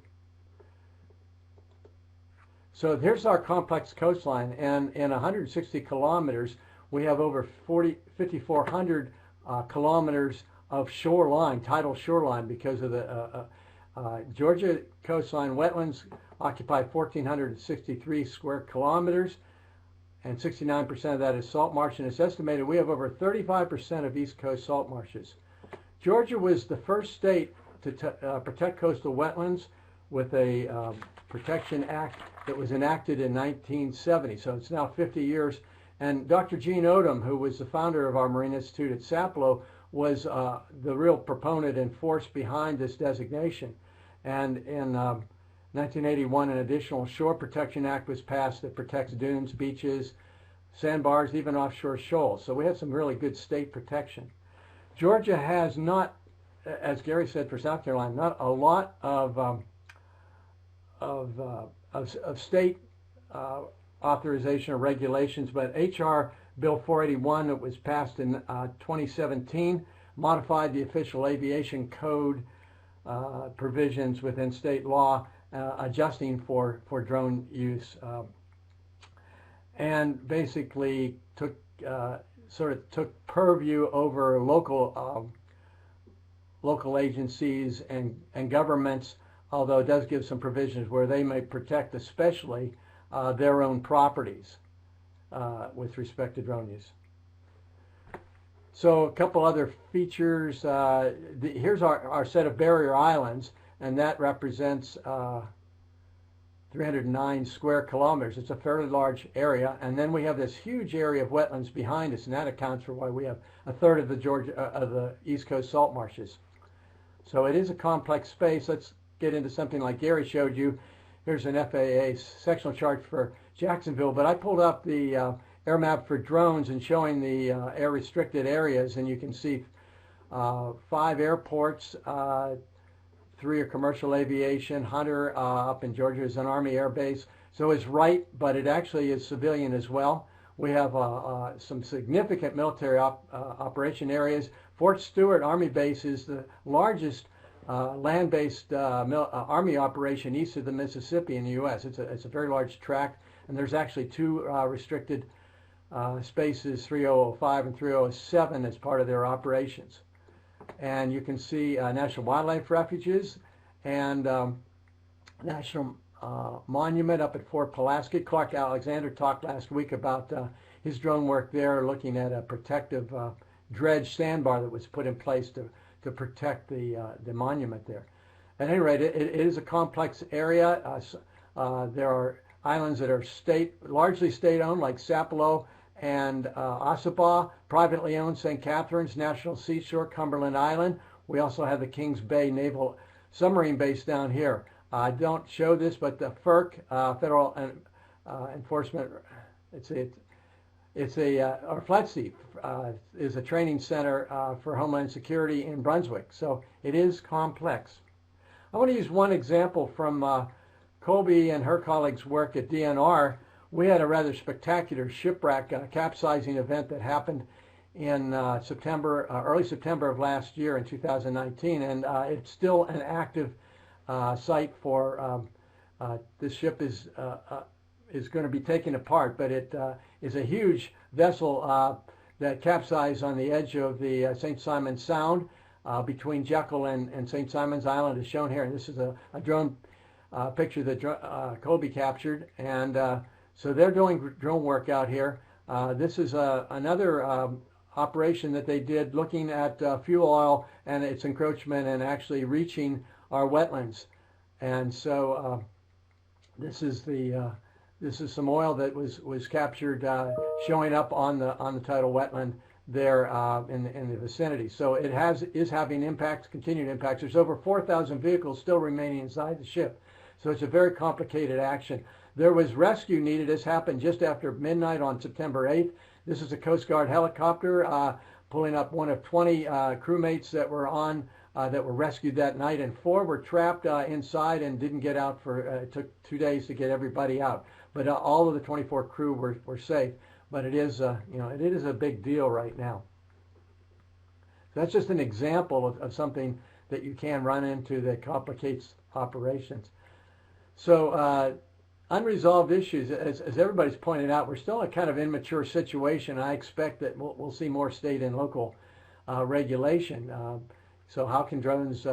So here's our complex coastline, and in 160 kilometers, we have over 5,400 kilometers of shoreline, tidal shoreline, because of the Georgia coastline wetlands occupy 1,463 square kilometers, and 69% of that is salt marsh, and it's estimated we have over 35% of East Coast salt marshes. Georgia was the first state to protect coastal wetlands with a Protection Act that was enacted in 1970, so it's now 50 years. And Dr. Gene Odom, who was the founder of our Marine Institute at Sapelo, was the real proponent and force behind this designation. And in 1981, an additional Shore Protection Act was passed that protects dunes, beaches, sandbars, even offshore shoals. So we have some really good state protection. Georgia has not, as Gary said for South Carolina, not a lot of state authorization or regulations, but H.R. Bill 481 that was passed in 2017 modified the official aviation code provisions within state law, adjusting for drone use, and basically took purview over local agencies and governments, although it does give some provisions where they may protect especially their own properties with respect to drone use. So a couple other features. Here's our set of barrier islands, and that represents 309 square kilometers. It's a fairly large area, and then we have this huge area of wetlands behind us, and that accounts for why we have a third of the East Coast salt marshes. So it is a complex space. Let's get into something like Gary showed you. Here's an FAA sectional chart for Jacksonville, but I pulled up the air map for drones and showing the air restricted areas, and you can see 5 airports, 3 are commercial aviation. Hunter up in Georgia is an Army air base, so it's right, but it actually is civilian as well. We have some significant military operation areas. Fort Stewart Army Base is the largest land-based Army operation east of the Mississippi in the U.S. It's a very large tract, and there's actually 2 restricted spaces, 3005 and 3007, as part of their operations. And you can see National Wildlife Refuges and National Monument up at Fort Pulaski. Clark Alexander talked last week about his drone work there, looking at a protective dredge sandbar that was put in place to protect the monument there. At any rate, it is a complex area. There are islands that are largely state-owned, like Sapelo and Ossabaw, privately owned St. Catharines, National Seashore, Cumberland Island. We also have the Kings Bay Naval Submarine Base down here. I don't show this, but the FERC, Federal Enforcement, or FLETC is a training center for Homeland Security in Brunswick. So it is complex. I want to use one example from Colby and her colleagues' work at DNR. We had a rather spectacular shipwreck capsizing event that happened in early September of last year in 2019, and it's still an active site for this ship is going to be taken apart, but it is a huge vessel that capsized on the edge of the St. Simons Sound between Jekyll and St. Simons Island, is shown here. And this is a drone picture that Colby captured, and so they're doing drone work out here. This is another operation that they did looking at fuel oil and its encroachment and actually reaching our wetlands. And so this is some oil that was captured showing up on the tidal wetland there in the vicinity. So it is having impacts, continued impacts. There's over 4,000 vehicles still remaining inside the ship. So it's a very complicated action. There was rescue needed. This happened just after midnight on September 8th. This is a Coast Guard helicopter pulling up one of 20 crewmates that were rescued that night, and 4 were trapped inside and didn't get out it took 2 days to get everybody out. But all of the 24 crew were safe. But it is it is a big deal right now. So that's just an example of something that you can run into that complicates operations. So unresolved issues, as everybody's pointed out, we're still in a kind of immature situation. I expect that we'll see more state and local regulation. So how can drones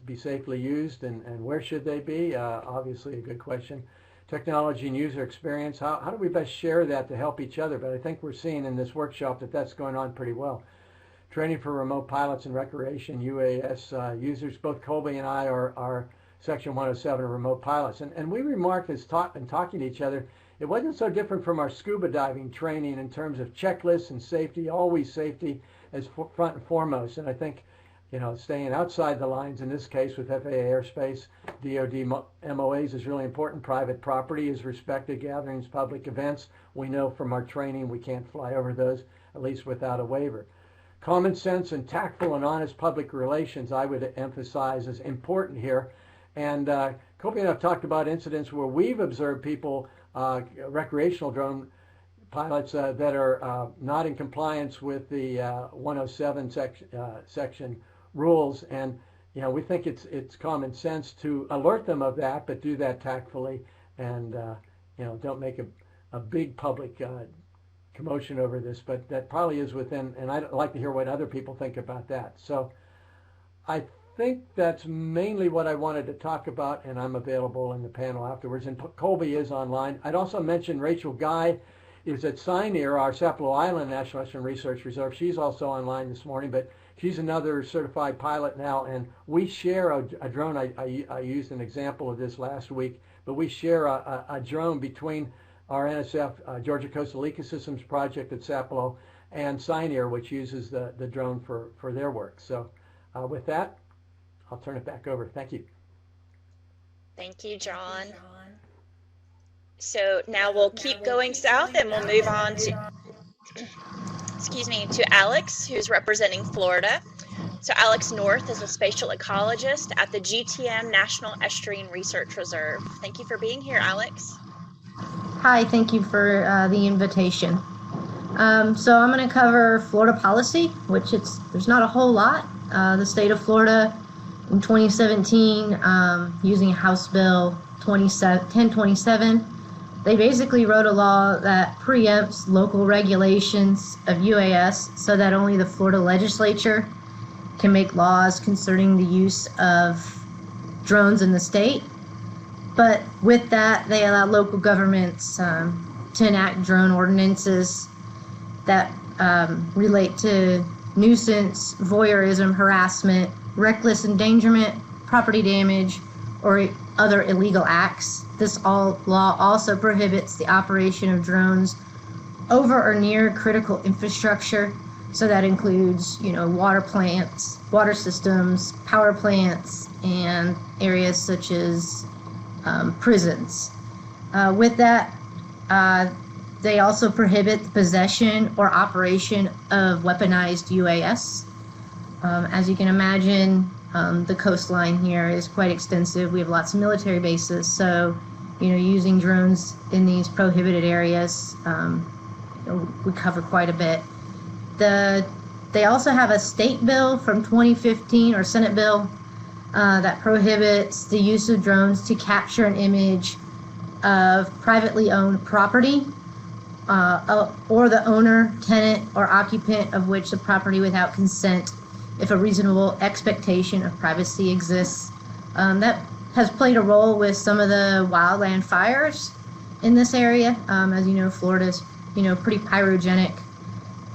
be safely used, and where should they be? Obviously a good question. Technology and user experience, how do we best share that to help each other? But I think we're seeing in this workshop that that's going on pretty well. Training for remote pilots and recreation UAS users. Both Colby and I are Section 107 remote pilots. And we remarked in talking to each other, it wasn't so different from our scuba diving training in terms of checklists and safety, always safety as front and foremost. And I think, staying outside the lines in this case with FAA airspace, DOD MOAs is really important. Private property is respected, gatherings, public events. We know from our training we can't fly over those, at least without a waiver. Common sense and tactful and honest public relations, I would emphasize, is important here. And Colby and I have talked about incidents where we've observed people, recreational drone pilots that are not in compliance with the 107 section rules, and we think it's common sense to alert them of that, but do that tactfully, and don't make a big public commotion over this. But that probably is within, and I'd like to hear what other people think about that. So I think that's mainly what I wanted to talk about, and I'm available in the panel afterwards. And Colby is online. I'd also mention Rachel Guy is at Sinear, our Sapelo Island National Western Research Reserve. She's also online this morning, but she's another certified pilot now, and we share a drone. I used an example of this last week, but we share a drone between our NSF Georgia Coastal Ecosystems Project at Sapelo and Sinear, which uses the drone for their work. So with that, I'll turn it back over. Thank you. Thank you, John. So now we'll keep going south and we'll move on to, to Alex, who's representing Florida. So Alex North is a spatial ecologist at the GTM National Estuarine Research Reserve. Thank you for being here, Alex. Hi, thank you for the invitation. So I'm going to cover Florida policy, which there's not a whole lot. The state of Florida in 2017, using House Bill 1027, they basically wrote a law that preempts local regulations of UAS so that only the Florida legislature can make laws concerning the use of drones in the state. But with that, they allow local governments to enact drone ordinances that relate to nuisance, voyeurism, harassment, reckless endangerment, property damage, or other illegal acts. This law also prohibits the operation of drones over or near critical infrastructure. So that includes, water plants, water systems, power plants, and areas such as prisons. With that, they also prohibit the possession or operation of weaponized UAS. As you can imagine, the coastline here is quite extensive. We have lots of military bases, so using drones in these prohibited areas, we cover quite a bit. They also have a state bill from 2015, or Senate bill, that prohibits the use of drones to capture an image of privately owned property, or the owner, tenant, or occupant of which the property without consent, if a reasonable expectation of privacy exists. That has played a role with some of the wildland fires in this area. As you know, Florida's pretty pyrogenic,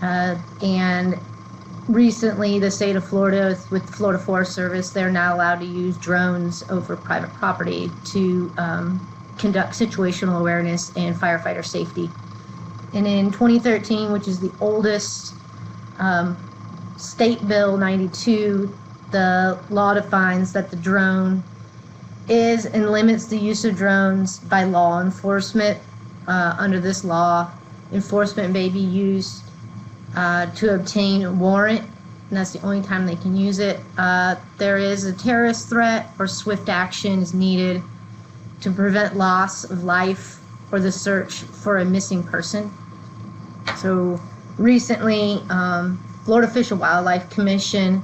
and recently the state of Florida, with the Florida Forest Service, they're now allowed to use drones over private property to conduct situational awareness and firefighter safety. And in 2013, which is the oldest, State Bill 92, the law defines that the drone is and limits the use of drones by law enforcement. Under this law, enforcement may be used to obtain a warrant, and that's the only time they can use it. There is a terrorist threat or swift action is needed to prevent loss of life or the search for a missing person. So recently, Florida Fish and Wildlife Commission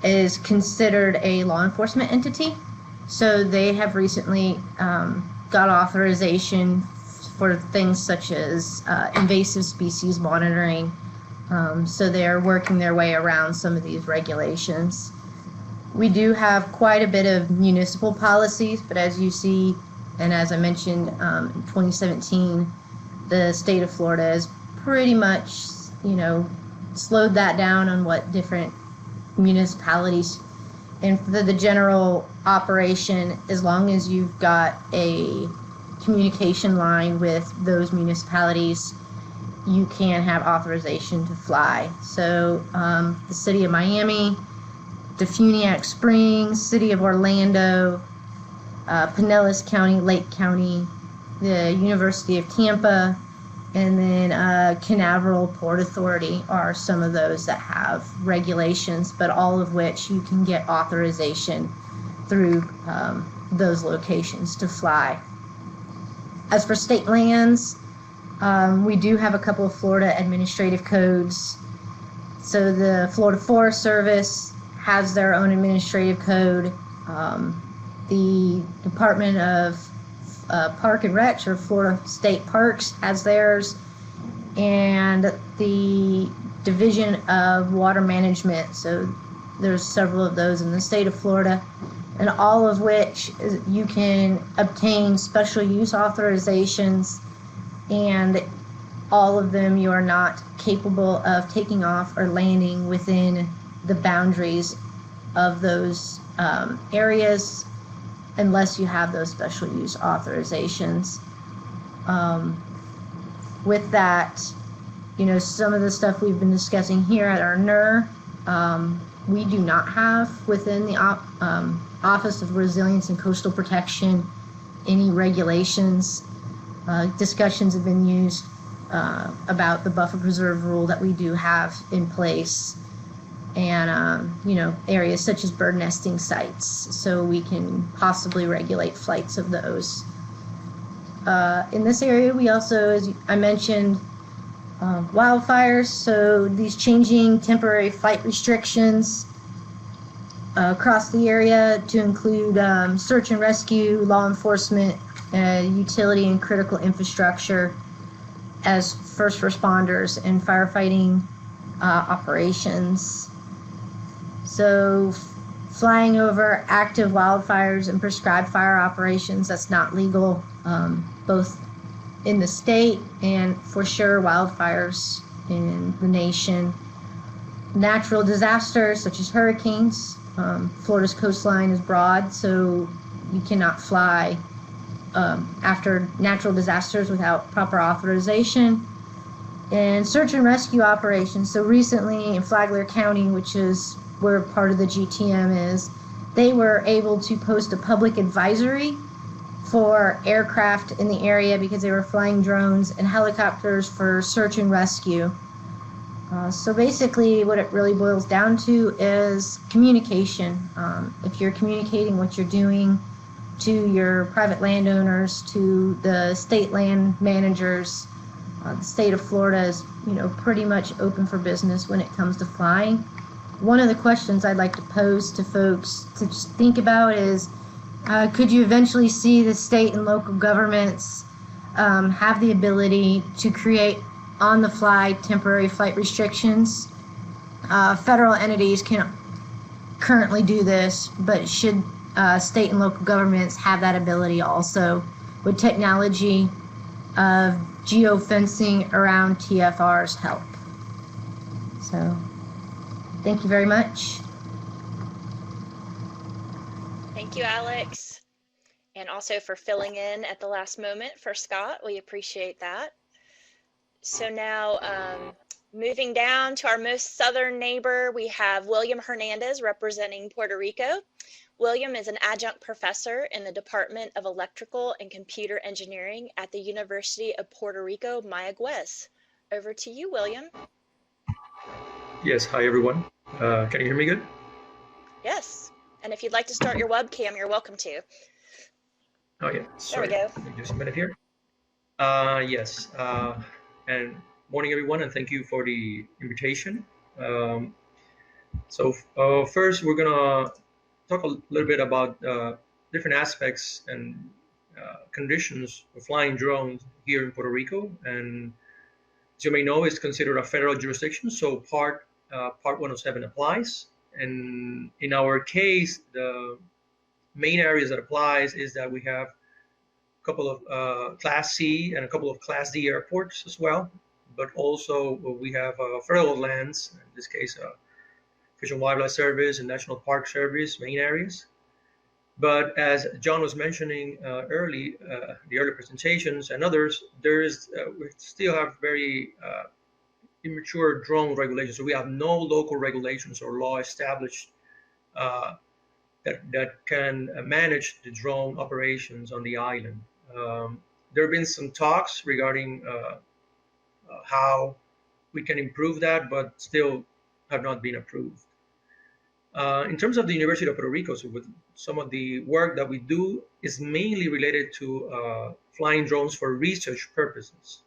is considered a law enforcement entity. So they have recently got authorization for things such as invasive species monitoring. So they're working their way around some of these regulations. We do have quite a bit of municipal policies, but as you see, and as I mentioned, in 2017, the state of Florida has pretty much, slowed that down on what different municipalities, and for the general operation, as long as you've got a communication line with those municipalities, you can have authorization to fly. So the city of Miami, Defuniak Springs, city of Orlando, Pinellas County, Lake County, the University of Tampa, and then Canaveral Port Authority are some of those that have regulations, but all of which you can get authorization through those locations to fly. As for state lands, we do have a couple of Florida administrative codes. So the Florida Forest Service has their own administrative code. The Department of Park and Rec, or Florida State Parks, has theirs, and the Division of Water Management. So there's several of those in the state of Florida, and all of which you can obtain special use authorizations, and all of them you are not capable of taking off or landing within the boundaries of those areas unless you have those special use authorizations. With that, some of the stuff we've been discussing here at our NER, we do not have within the Office of Resilience and Coastal Protection any regulations. Discussions have been used about the buffer preserve rule that we do have in place, and areas such as bird nesting sites, so we can possibly regulate flights of those. In this area, we also, as I mentioned, wildfires, so these changing temporary flight restrictions across the area to include search and rescue, law enforcement, utility and critical infrastructure as first responders and firefighting operations. So flying over active wildfires and prescribed fire operations, that's not legal, both in the state and for sure wildfires in the nation. natural disasters such as hurricanes. Florida's coastline is broad, so you cannot fly after natural disasters without proper authorization. And search and rescue operations. So recently in Flagler County, which is where part of the GTM is, they were able to post a public advisory for aircraft in the area because they were flying drones and helicopters for search and rescue. So basically what it really boils down to is communication. If you're communicating what you're doing to your private landowners, to the state land managers, the state of Florida is, pretty much open for business when it comes to flying. One of the questions I'd like to pose to folks to just think about is, could you eventually see the state and local governments have the ability to create on-the-fly temporary flight restrictions? Federal entities can currently do this, but should state and local governments have that ability also with technology of geofencing around TFRs help? So, thank you very much. Thank you, Alex. And also for filling in at the last moment for Scott. We appreciate that. So now, moving down to our most southern neighbor, we have William Hernandez representing Puerto Rico. William is an adjunct professor in the Department of Electrical and Computer Engineering at the University of Puerto Rico, Mayagüez. Over to you, William. Yes, hi everyone. Can you hear me good? Yes, and if you'd like to start your webcam, you're welcome to. Oh yeah, sorry. There we go. Give me just a minute here. Yes, and morning everyone, and thank you for the invitation. First we're gonna talk a little bit about different aspects and conditions of flying drones here in Puerto Rico. And as you may know, it's considered a federal jurisdiction, so Part 107 applies. And in our case, the main areas that applies is that we have a couple of Class C and a couple of Class D airports as well, but also we have federal lands, in this case, Fish and Wildlife Service and National Park Service main areas. But as John was mentioning the early presentations and others, we still have very immature drone regulations. So we have no local regulations or law established that can manage the drone operations on the island. There have been some talks regarding how we can improve that, but still have not been approved. In terms of the University of Puerto Rico, so with some of the work that we do is mainly related to flying drones for research purposes.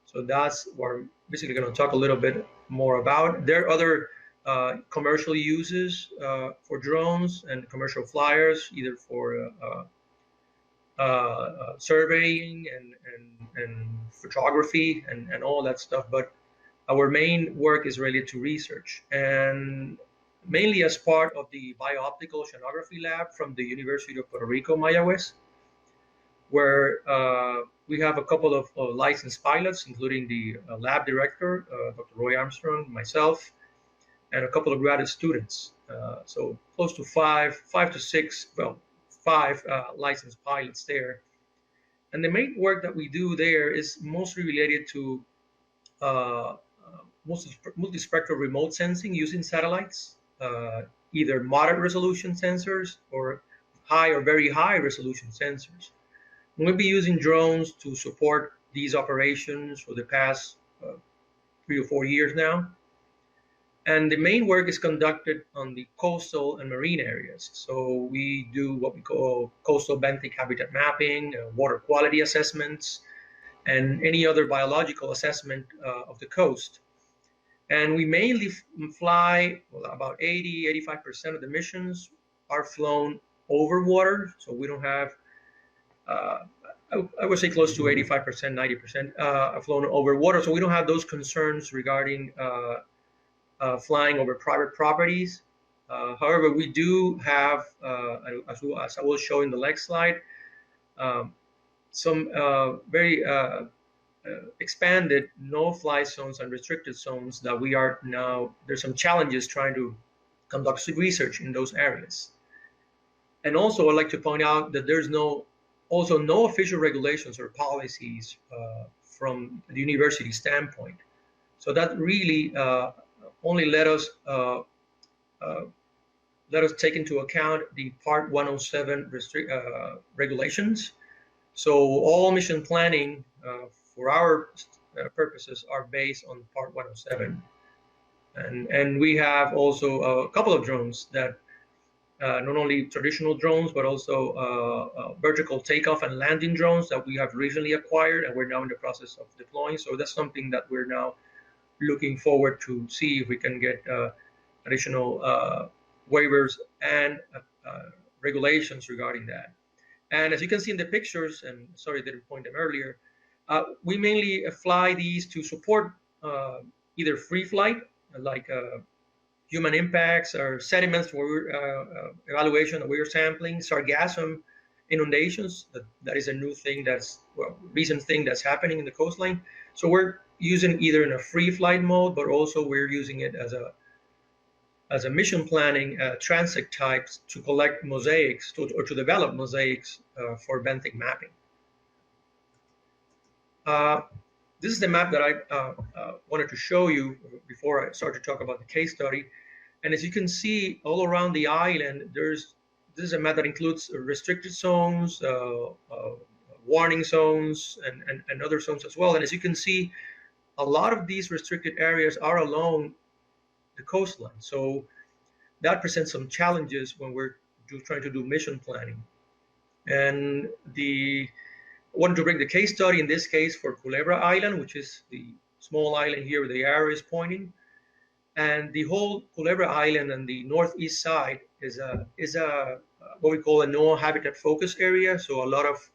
So that's what I'm basically going to talk a little bit more about. There are other commercial uses for drones and commercial flyers, either for surveying and photography and all that stuff. But our main work is related to research, and mainly as part of the Biooptical Oceanography Lab from the University of Puerto Rico, Mayagüez, where we have a couple of licensed pilots, including the lab director, Dr. Roy Armstrong, myself, and a couple of graduate students. So close to five licensed pilots there. And the main work that we do there is mostly related to multispectral remote sensing using satellites, either moderate resolution sensors or high or very high resolution sensors. We'll be using drones to support these operations for the past 3 or 4 years now. And the main work is conducted on the coastal and marine areas. So we do what we call coastal benthic habitat mapping, water quality assessments, and any other biological assessment of the coast. And we mainly fly, well, about 85% of the missions are flown over water. So we don't have, I would say close to 85%, 90% are flown over water. So we don't have those concerns regarding flying over private properties. However, we do have, as I will show in the next slide, some very expanded no-fly zones and restricted zones that we are now, there's some challenges trying to conduct research in those areas. And also I'd like to point out that there's also no official regulations or policies from the university standpoint. So that really only let us take into account the Part 107 regulations. So all mission planning for our purposes are based on Part 107. And we have also a couple of drones that not only traditional drones, but also vertical takeoff and landing drones that we have recently acquired, and we're now in the process of deploying. So that's something that we're now looking forward to see if we can get additional waivers and regulations regarding that. And as you can see in the pictures, and sorry I didn't point them earlier, we mainly fly these to support either free flight, like human impacts or sediments for evaluation that we're sampling, sargassum inundations. That is a new thing recent thing that's happening in the coastline. So we're using either in a free flight mode, but also we're using it as a mission planning transit types to collect mosaics or to develop mosaics for benthic mapping. This is the map that I wanted to show you before I start to talk about the case study. And as you can see, all around the island, this is a map that includes restricted zones, warning zones, and other zones as well. And as you can see, a lot of these restricted areas are along the coastline. So that presents some challenges when we're trying to do mission planning. And I wanted to bring the case study in this case for Culebra Island, which is the small island here where the arrow is pointing. And the whole Culebra Island and the northeast side is what we call a NOAA habitat focus area. So a lot of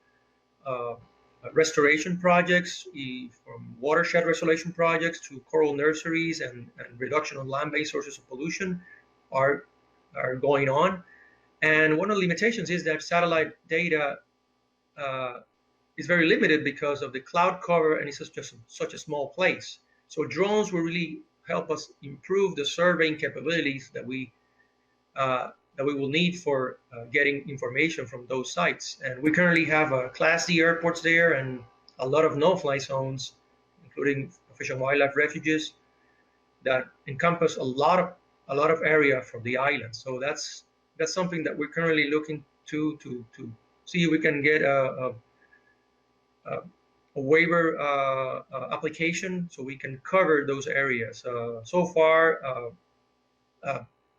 restoration projects, from watershed restoration projects to coral nurseries and reduction of land-based sources of pollution are going on. And one of the limitations is that satellite data is very limited because of the cloud cover, and it's just such a small place. So drones will really help us improve the surveying capabilities that we will need for getting information from those sites. And we currently have Class D airports there and a lot of no-fly zones, including fish and wildlife refuges that encompass a lot of area from the island. So that's something that we're currently looking to see if we can get a waiver application so we can cover those areas. So far,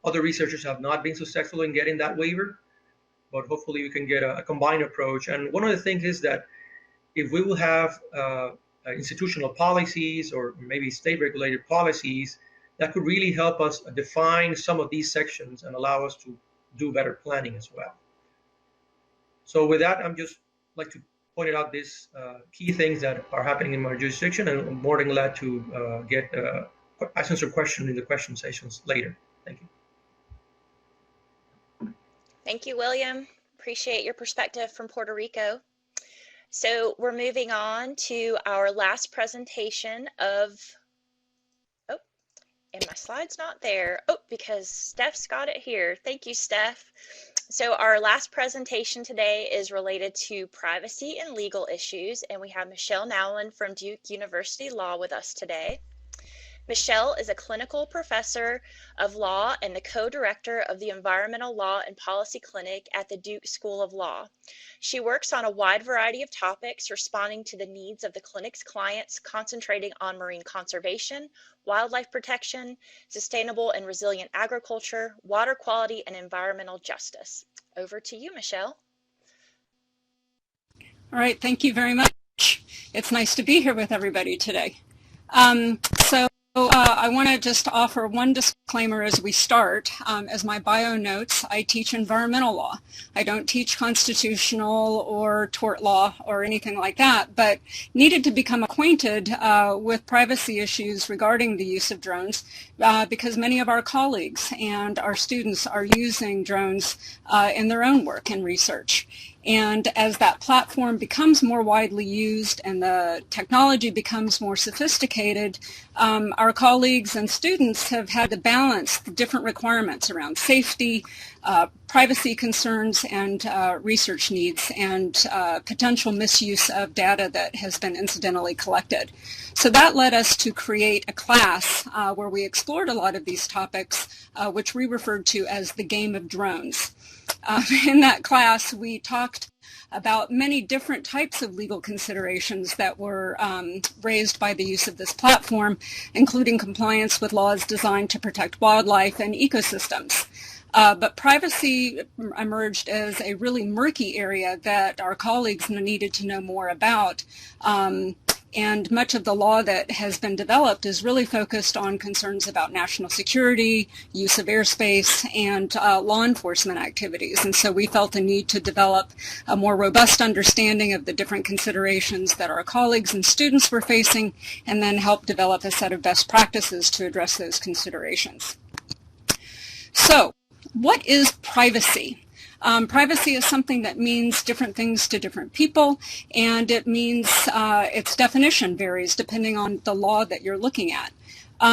other researchers have not been successful in getting that waiver, but hopefully we can get a combined approach. And one of the things is that if we will have institutional policies or maybe state-regulated policies, that could really help us define some of these sections and allow us to do better planning as well. So with that, I'm just like to point out these key things that are happening in my jurisdiction, and I'm more than glad to answer questions in the question sessions later. Thank you. Thank you, William. Appreciate your perspective from Puerto Rico. So we're moving on to our last presentation of, and my slide's not there. Because Steph's got it here. Thank you, Steph. So our last presentation today is related to privacy and legal issues, and we have Michelle Nowlin from Duke University Law with us today. Michelle is a clinical professor of law and the co-director of the Environmental Law and Policy Clinic at the Duke School of Law. She works on a wide variety of topics responding to the needs of the clinic's clients, concentrating on marine conservation, wildlife protection, sustainable and resilient agriculture, water quality, and environmental justice. Over to you, Michelle. All right, thank you very much. It's nice to be here with everybody today. I want to just offer one disclaimer as we start. As my bio notes, I teach environmental law. I don't teach constitutional or tort law or anything like that, but needed to become acquainted with privacy issues regarding the use of drones because many of our colleagues and our students are using drones in their own work and research. And as that platform becomes more widely used and the technology becomes more sophisticated, our colleagues and students have had to balance the different requirements around safety, privacy concerns, and research needs, and potential misuse of data that has been incidentally collected. So that led us to create a class where we explored a lot of these topics, which we referred to as the game of drones. In that class, we talked about many different types of legal considerations that were raised by the use of this platform, including compliance with laws designed to protect wildlife and ecosystems. But privacy emerged as a really murky area that our colleagues needed to know more about. And much of the law that has been developed is really focused on concerns about national security, use of airspace, and law enforcement activities. And so we felt the need to develop a more robust understanding of the different considerations that our colleagues and students were facing, and then help develop a set of best practices to address those considerations. So, what is privacy? Privacy is something that means different things to different people, and it means its definition varies depending on the law that you're looking at.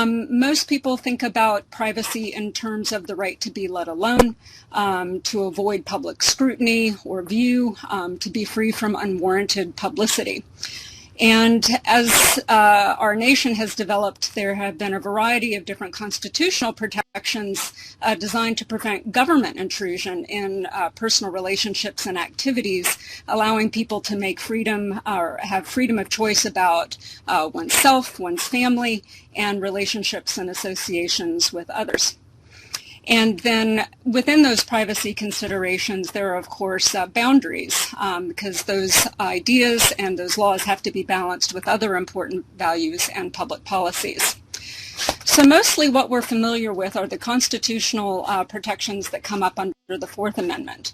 Most people think about privacy in terms of the right to be let alone, to avoid public scrutiny or view, to be free from unwarranted publicity. And as our nation has developed, there have been a variety of different constitutional protections designed to prevent government intrusion in personal relationships and activities, allowing people to make freedom or have freedom of choice about oneself, one's family, and relationships and associations with others. And then within those privacy considerations, there are, of course, boundaries, because those ideas and those laws have to be balanced with other important values and public policies. So mostly what we're familiar with are the constitutional protections that come up under the Fourth Amendment,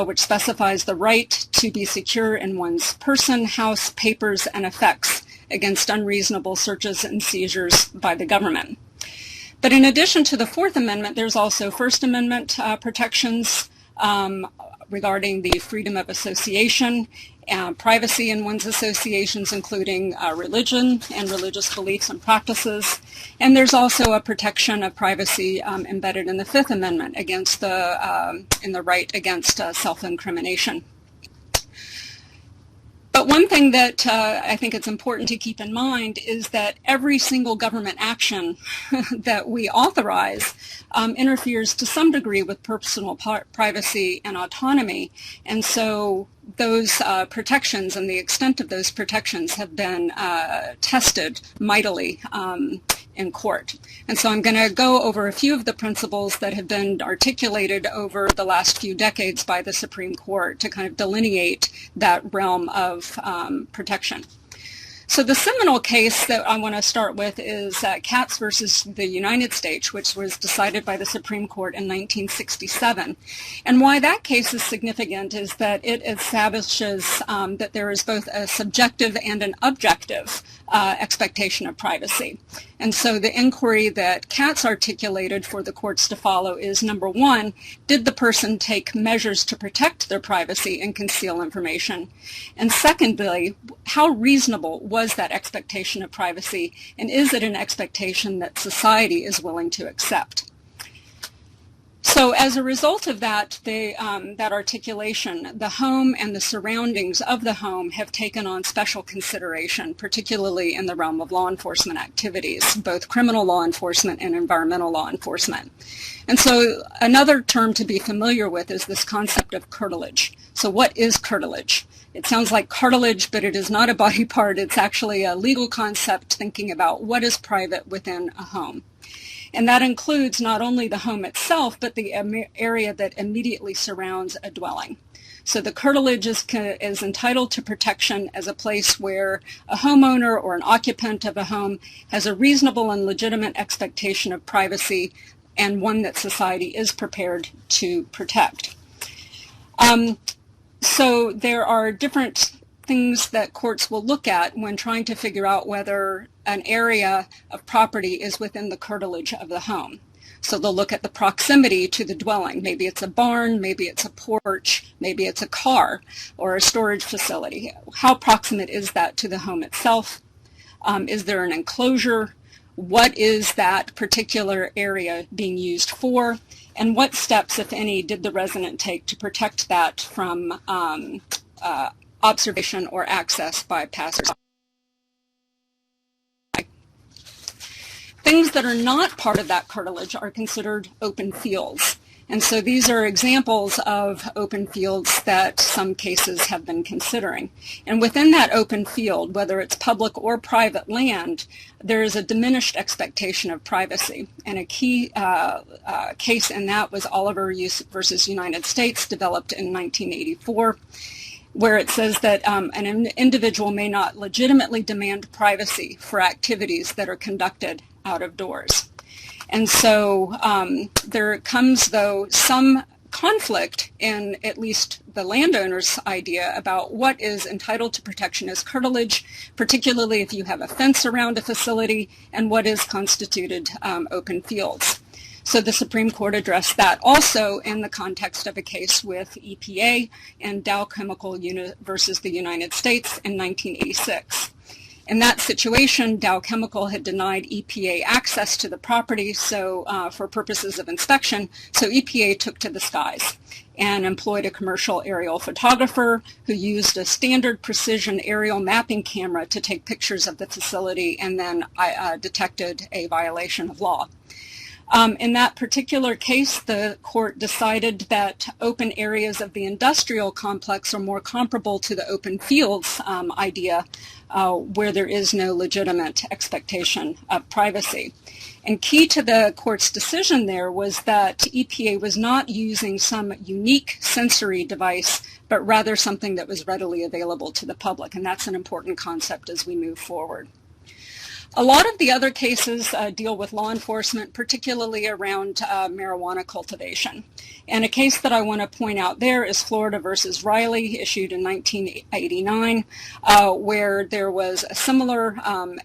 which specifies the right to be secure in one's person, house, papers, and effects against unreasonable searches and seizures by the government. But in addition to the Fourth Amendment, there's also First Amendment protections regarding the freedom of association, privacy in one's associations, including religion and religious beliefs and practices. And there's also a protection of privacy embedded in the Fifth Amendment against in the right against self-incrimination. But one thing that I think it's important to keep in mind is that every single government action that we authorize interferes to some degree with personal privacy and autonomy. And so those protections and the extent of those protections have been tested mightily in court. And so I'm going to go over a few of the principles that have been articulated over the last few decades by the Supreme Court to kind of delineate that realm of protection. So the seminal case that I want to start with is Katz versus the United States, which was decided by the Supreme Court in 1967. And why that case is significant is that it establishes that there is both a subjective and an objective expectation of privacy. And so the inquiry that Katz articulated for the courts to follow is, number one, did the person take measures to protect their privacy and conceal information? And secondly, how reasonable was that expectation of privacy, and is it an expectation that society is willing to accept? So as a result of that, that articulation, the home and the surroundings of the home have taken on special consideration, particularly in the realm of law enforcement activities, both criminal law enforcement and environmental law enforcement. And so another term to be familiar with is this concept of curtilage. So what is curtilage? It sounds like cartilage, but it is not a body part. It's actually a legal concept thinking about what is private within a home. And that includes not only the home itself, but the area that immediately surrounds a dwelling. So the curtilage is entitled to protection as a place where a homeowner or an occupant of a home has a reasonable and legitimate expectation of privacy, and one that society is prepared to protect. So there are different things that courts will look at when trying to figure out whether an area of property is within the curtilage of the home. So they'll look at the proximity to the dwelling. Maybe it's a barn, maybe it's a porch, maybe it's a car or a storage facility. How proximate is that to the home itself? Is there an enclosure? What is that particular area being used for? And what steps, if any, did the resident take to protect that from observation or access by passers? Things that are not part of that curtilage are considered open fields. And so these are examples of open fields that some cases have been considering. And within that open field, whether it's public or private land, there is a diminished expectation of privacy. And a key case in that was Oliver versus United States, developed in 1984, where it says that an individual may not legitimately demand privacy for activities that are conducted out of doors. And so there comes, though, some conflict in at least the landowner's idea about what is entitled to protection as curtilage, particularly if you have a fence around a facility, and what is constituted open fields. So the Supreme Court addressed that also in the context of a case with EPA and Dow Chemical versus the United States in 1986. In that situation, Dow Chemical had denied EPA access to the property for purposes of inspection, so EPA took to the skies and employed a commercial aerial photographer who used a standard precision aerial mapping camera to take pictures of the facility and then detected a violation of law. In that particular case, the court decided that open areas of the industrial complex are more comparable to the open fields idea, where there is no legitimate expectation of privacy. And key to the court's decision there was that EPA was not using some unique sensory device, but rather something that was readily available to the public. And that's an important concept as we move forward. A lot of the other cases deal with law enforcement, particularly around marijuana cultivation. And a case that I want to point out there is Florida versus Riley, issued in 1989, where there was a similar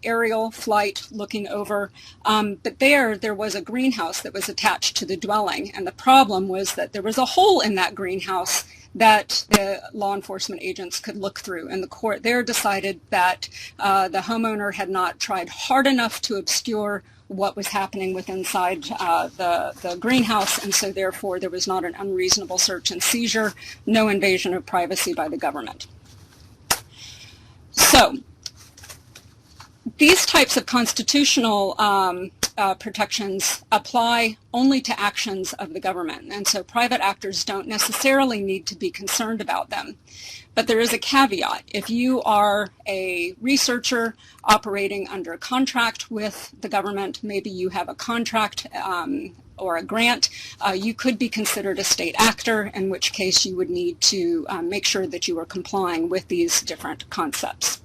aerial flight looking over, but there was a greenhouse that was attached to the dwelling. And the problem was that there was a hole in that greenhouse that the law enforcement agents could look through. And the court there decided that the homeowner had not tried hard enough to obscure what was happening with inside the greenhouse, and so therefore there was not an unreasonable search and seizure, no invasion of privacy by the government. So these types of constitutional protections apply only to actions of the government, and so private actors don't necessarily need to be concerned about them. But there is a caveat. If you are a researcher operating under a contract with the government, maybe you have a contract or a grant, you could be considered a state actor, in which case you would need to make sure that you are complying with these different concepts.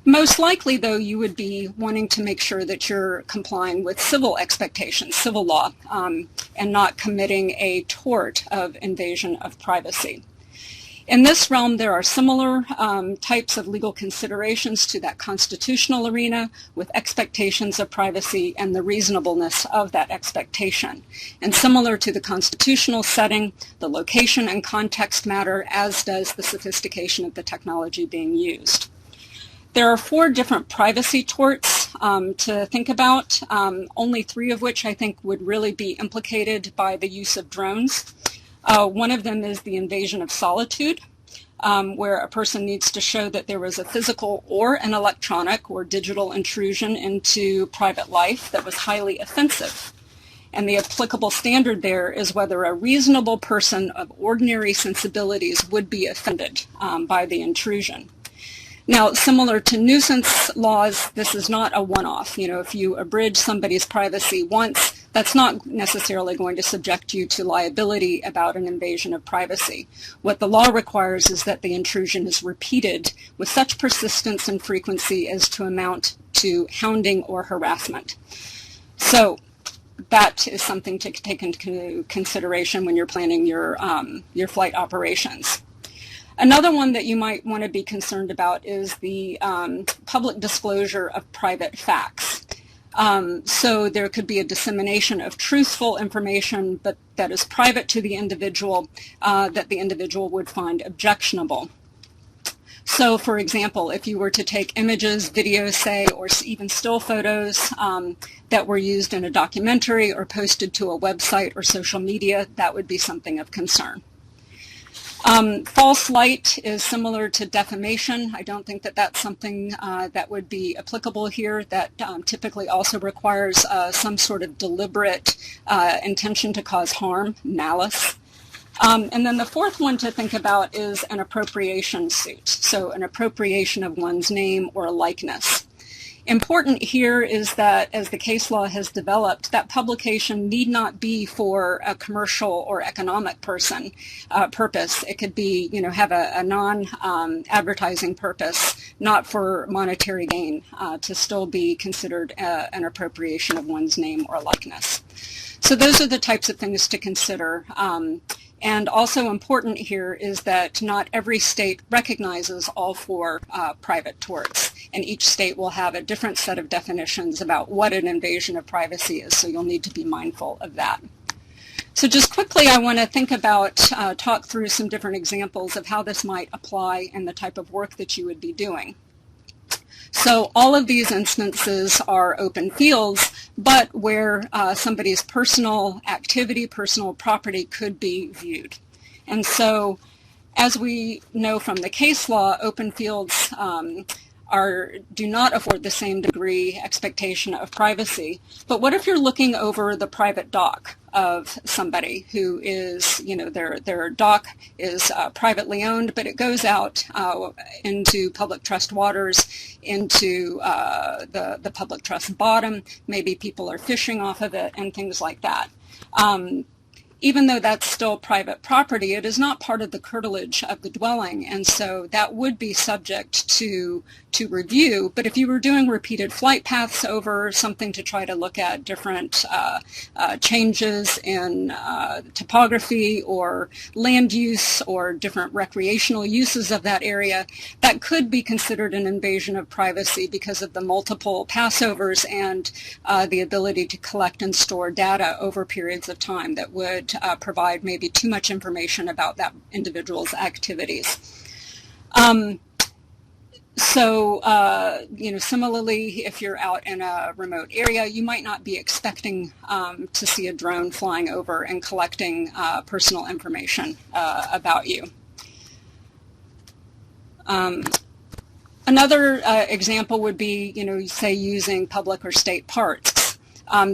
Most likely, though, you would be wanting to make sure that you're complying with civil expectations, civil law, and not committing a tort of invasion of privacy. In this realm, there are similar types of legal considerations to that constitutional arena, with expectations of privacy and the reasonableness of that expectation. And similar to the constitutional setting, the location and context matter, as does the sophistication of the technology being used. There are 4 different privacy torts to think about, only 3 of which I think would really be implicated by the use of drones. One of them is the invasion of solitude, where a person needs to show that there was a physical or an electronic or digital intrusion into private life that was highly offensive. And the applicable standard there is whether a reasonable person of ordinary sensibilities would be offended by the intrusion. Now, similar to nuisance laws, this is not a one-off. You know, if you abridge somebody's privacy once, that's not necessarily going to subject you to liability about an invasion of privacy. What the law requires is that the intrusion is repeated with such persistence and frequency as to amount to hounding or harassment. So that is something to take into consideration when you're planning your flight operations. Another one that you might want to be concerned about is the public disclosure of private facts. So there could be a dissemination of truthful information, but that is private to the individual, that the individual would find objectionable. So, for example, if you were to take images, videos, say, or even still photos that were used in a documentary or posted to a website or social media, that would be something of concern. False light is similar to defamation. I don't think that that's something that would be applicable here. That typically also requires some sort of deliberate intention to cause harm, malice. And then the fourth one to think about is an appropriation suit, so an appropriation of one's name or likeness. Important here is that as the case law has developed, that publication need not be for a commercial or economic purpose. It could be, have a non-advertising purpose, not for monetary gain, to still be considered an appropriation of one's name or likeness. So those are the types of things to consider. And also important here is that not every state recognizes all four private torts, and each state will have a different set of definitions about what an invasion of privacy is, so you'll need to be mindful of that. So just quickly, I want to talk through some different examples of how this might apply in the type of work that you would be doing. So all of these instances are open fields, but where somebody's personal activity, personal property could be viewed. And so as we know from the case law, open fields do not afford the same degree expectation of privacy. But what if you're looking over the private dock of somebody who is, their dock is privately owned, but it goes out into public trust waters, into the public trust bottom. Maybe people are fishing off of it and things like that. Even though that's still private property, it is not part of the curtilage of the dwelling, and so that would be subject to review. But if you were doing repeated flight paths over something to try to look at different changes in topography or land use or different recreational uses of that area, that could be considered an invasion of privacy because of the multiple passovers and the ability to collect and store data over periods of time that would provide maybe too much information about that individual's activities. Similarly, if you're out in a remote area, you might not be expecting to see a drone flying over and collecting personal information about you. Another example would be, say using public or state parks.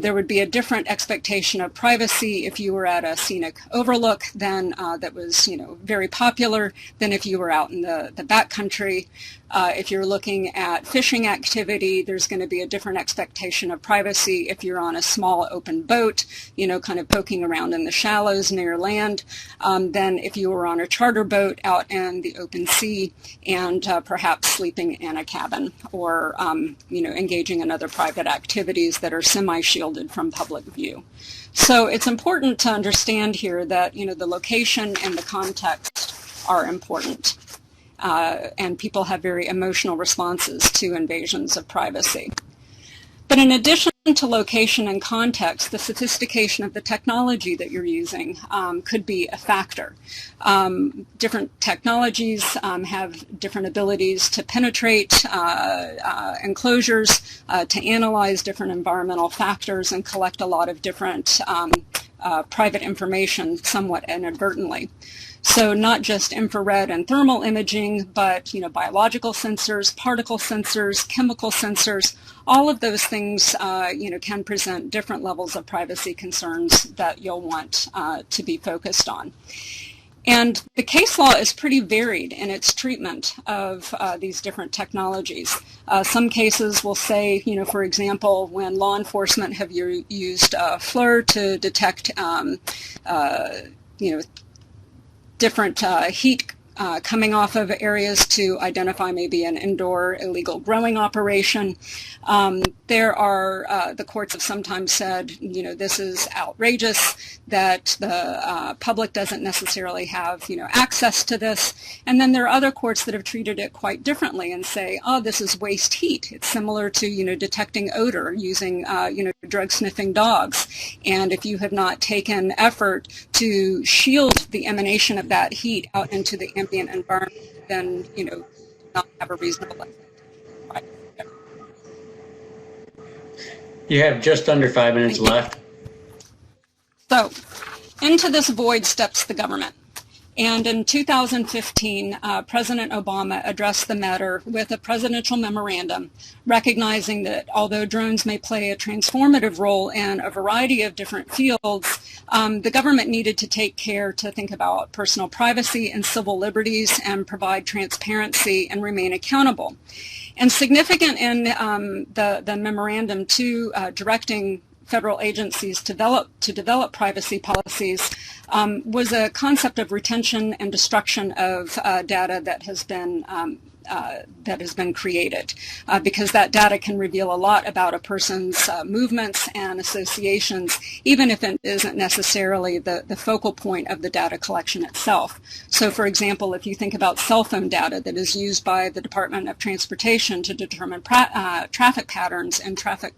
There would be a different expectation of privacy if you were at a scenic overlook that was, very popular than if you were out in the backcountry. If you're looking at fishing activity, there's going to be a different expectation of privacy if you're on a small open boat, kind of poking around in the shallows near land, than if you were on a charter boat out in the open sea and perhaps sleeping in a cabin or, engaging in other private activities that are semi-shielded from public view. So it's important to understand here that, the location and the context are important. And people have very emotional responses to invasions of privacy. But in addition to location and context, the sophistication of the technology that you're using could be a factor. Different technologies have different abilities to penetrate enclosures, to analyze different environmental factors and collect a lot of different private information somewhat inadvertently. So not just infrared and thermal imaging, but biological sensors, particle sensors, chemical sensors, all of those things can present different levels of privacy concerns that you'll want to be focused on. And the case law is pretty varied in its treatment of these different technologies. Some cases will say, for example, when law enforcement have used FLIR to detect, different heat coming off of areas to identify maybe an indoor illegal growing operation. There are, the courts have sometimes said, you know, this is outrageous, that the public doesn't necessarily have, you know, access to this. And then there are other courts that have treated it quite differently and say, oh, this is waste heat. It's similar to, you know, detecting odor using, you know, drug sniffing dogs. And if you have not taken effort to shield the emanation of that heat out into the ambient environment, then, you know, not have a reasonable expectation. You have just under 5 minutes left. So, into this void steps the government. And in 2015, President Obama addressed the matter with a presidential memorandum recognizing that although drones may play a transformative role in a variety of different fields, the government needed to take care to think about personal privacy and civil liberties and provide transparency and remain accountable. And significant in the memorandum too, directing federal agencies to develop privacy policies was a concept of retention and destruction of data that has been created, because that data can reveal a lot about a person's movements and associations, even if it isn't necessarily the focal point of the data collection itself. So, for example, if you think about cell phone data that is used by the Department of Transportation to determine traffic patterns and traffic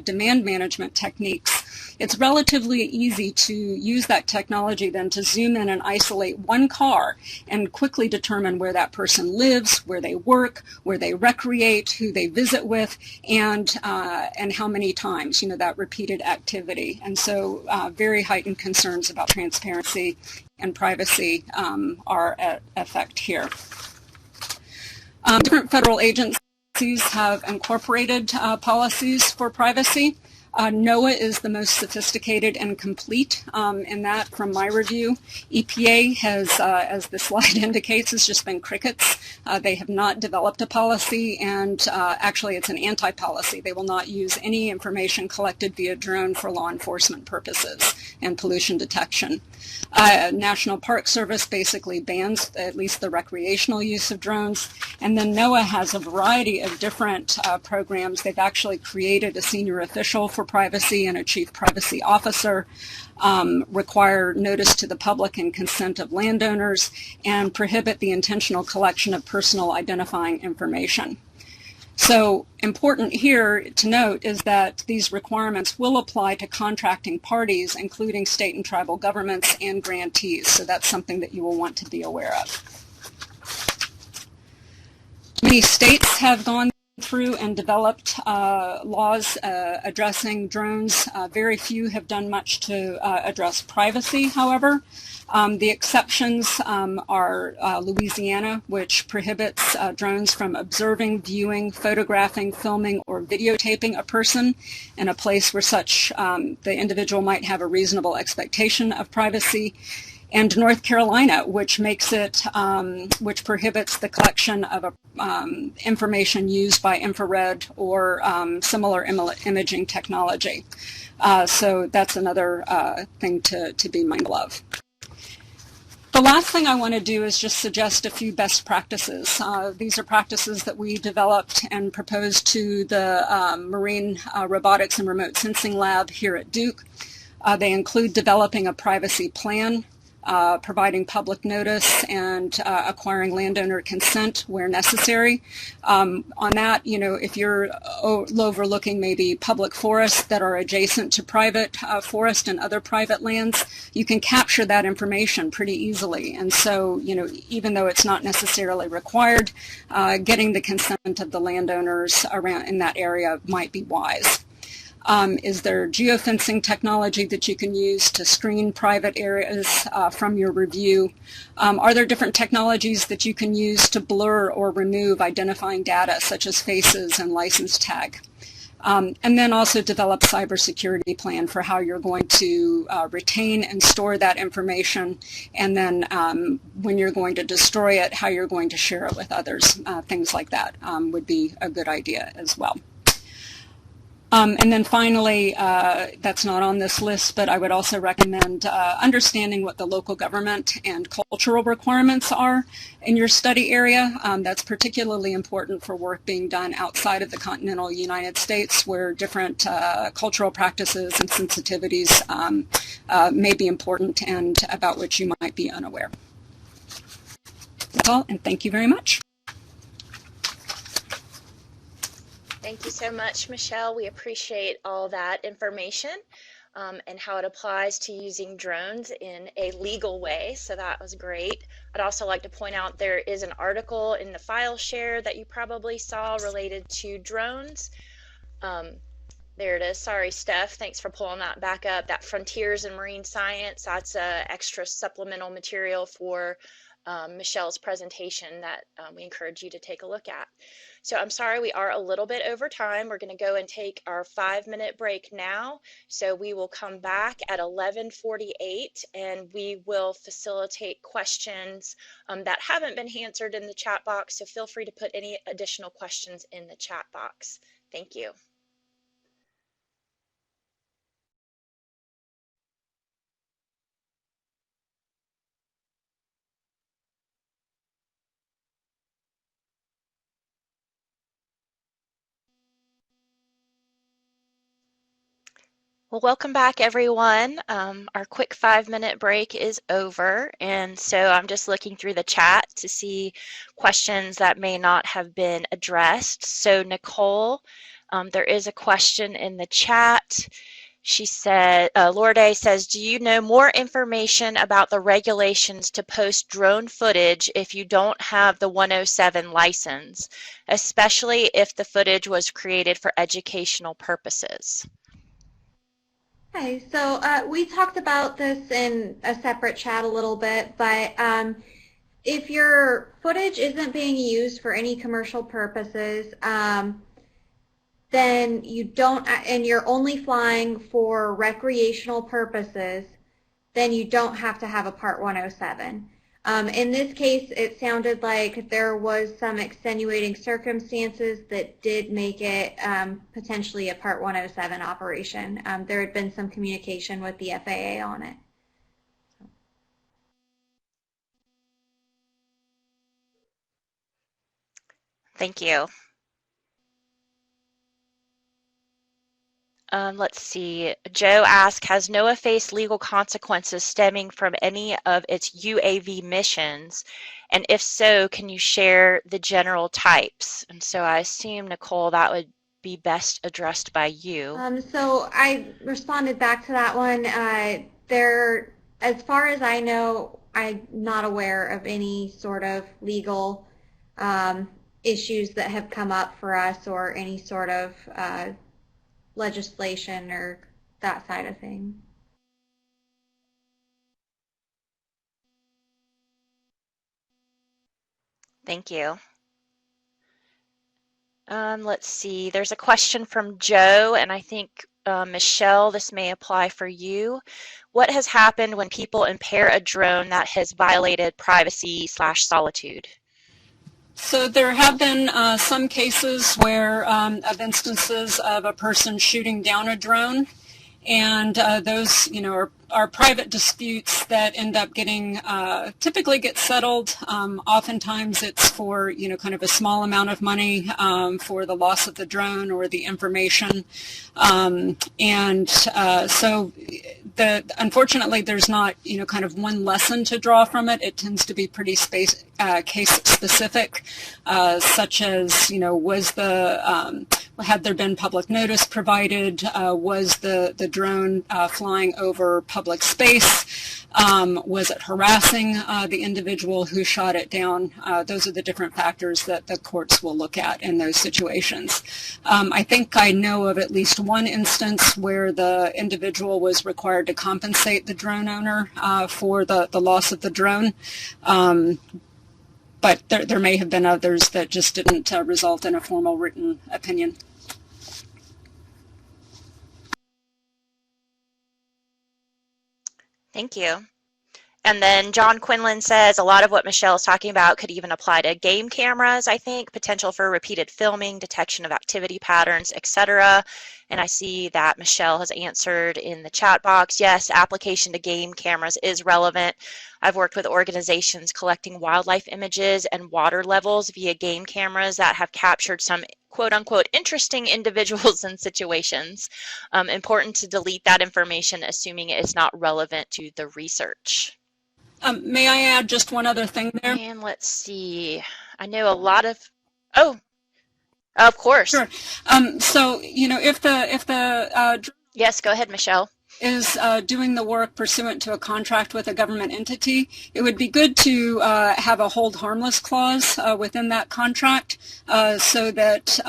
demand management techniques, it's relatively easy to use that technology then to zoom in and isolate one car and quickly determine where that person lives, where they work, where they recreate, who they visit with, and how many times, you know, that repeated activity. And so very heightened concerns about transparency and privacy are at effect here. Different federal agencies have incorporated policies for privacy. NOAA is the most sophisticated and complete in that, from my review. EPA has, as the slide indicates, has just been crickets. They have not developed a policy, and actually it's an anti-policy. They will not use any information collected via drone for law enforcement purposes and pollution detection. National Park Service basically bans at least the recreational use of drones. And then NOAA has a variety of different programs. They've actually created a senior official for privacy and a chief privacy officer, require notice to the public and consent of landowners, and prohibit the intentional collection of personal identifying information. So important here to note is that these requirements will apply to contracting parties, including state and tribal governments and grantees. So that's something that you will want to be aware of. Many states have gone through and developed laws addressing drones. Very few have done much to address privacy, however. The exceptions are Louisiana, which prohibits drones from observing, viewing, photographing, filming, or videotaping a person in a place where such the individual might have a reasonable expectation of privacy. And North Carolina, which makes it, which prohibits the collection of information used by infrared or similar imaging technology. So that's another thing to be mindful of. The last thing I want to do is just suggest a few best practices. These are practices that we developed and proposed to the Marine Robotics and Remote Sensing Lab here at Duke. They include developing a privacy plan, providing public notice, and acquiring landowner consent where necessary. On that, you know, if you're overlooking maybe public forests that are adjacent to private forest and other private lands, you can capture that information pretty easily. And so, you know, even though it's not necessarily required, getting the consent of the landowners around in that area might be wise. Is there geofencing technology that you can use to screen private areas from your review? Are there different technologies that you can use to blur or remove identifying data, such as faces and license tag? And then also develop a cybersecurity plan for how you're going to retain and store that information, and then when you're going to destroy it, how you're going to share it with others. Things like that would be a good idea as well. And then finally, that's not on this list, but I would also recommend understanding what the local government and cultural requirements are in your study area. That's particularly important for work being done outside of the continental United States, where different cultural practices and sensitivities may be important and about which you might be unaware. That's all, and thank you very much. Thank you so much, Michelle. We appreciate all that information and how it applies to using drones in a legal way. So that was great. I'd also like to point out there is an article in the file share that you probably saw related to drones. There it is. Sorry, Steph. Thanks for pulling that back up. That Frontiers in Marine Science, that's extra supplemental material for Michelle's presentation that we encourage you to take a look at. So I'm sorry, we are a little bit over time. We're going to go and take our 5-minute break now. So we will come back at 11:48 and we will facilitate questions that haven't been answered in the chat box. So feel free to put any additional questions in the chat box. Thank you. Well, welcome back, everyone. Our quick 5-minute break is over, and so I'm just looking through the chat to see questions that may not have been addressed. So Nicole, there is a question in the chat. She said, Lourdes says, do you know more information about the regulations to post drone footage if you don't have the 107 license, especially if the footage was created for educational purposes? Okay, so we talked about this in a separate chat a little bit, but if your footage isn't being used for any commercial purposes, then you don't, and you're only flying for recreational purposes, then you don't have to have a Part 107. In this case, it sounded like there was some extenuating circumstances that did make it potentially a Part 107 operation. There had been some communication with the FAA on it. Thank you. Let's see. Joe asked, has NOAA faced legal consequences stemming from any of its UAV missions? And if so, can you share the general types? And so I assume, Nicole, that would be best addressed by you. So I responded back to that one. As far as I know, I'm not aware of any sort of legal issues that have come up for us or any sort of legislation or that side of things. Thank you. Let's see, there's a question from Joe, and I think Michelle, this may apply for you. What has happened when people impair a drone that has violated privacy/solitude? So there have been some cases where of instances of a person shooting down a drone, and those, are private disputes that end up getting typically get settled. Oftentimes it's for kind of a small amount of money for the loss of the drone or the information, so unfortunately there's not kind of one lesson to draw from it. It tends to be pretty case specific, such as was had there been public notice provided? Was the drone flying over public space? Was it harassing the individual who shot it down? Those are the different factors that the courts will look at in those situations. I think I know of at least one instance where the individual was required to compensate the drone owner for the loss of the drone. But there may have been others that just didn't result in a formal written opinion. Thank you. And then John Quinlan says a lot of what Michelle is talking about could even apply to game cameras, I think, potential for repeated filming, detection of activity patterns, etc. And I see that Michelle has answered in the chat box, yes, application to game cameras is relevant. I've worked with organizations collecting wildlife images and water levels via game cameras that have captured some quote unquote interesting individuals and situations. Important to delete that information assuming it is not relevant to the research. May I add just one other thing there? And let's see, I know a lot of, oh, of course. Sure. So, you know, if the yes, go ahead, Michelle. Is doing the work pursuant to a contract with a government entity, it would be good to have a hold harmless clause within that contract so that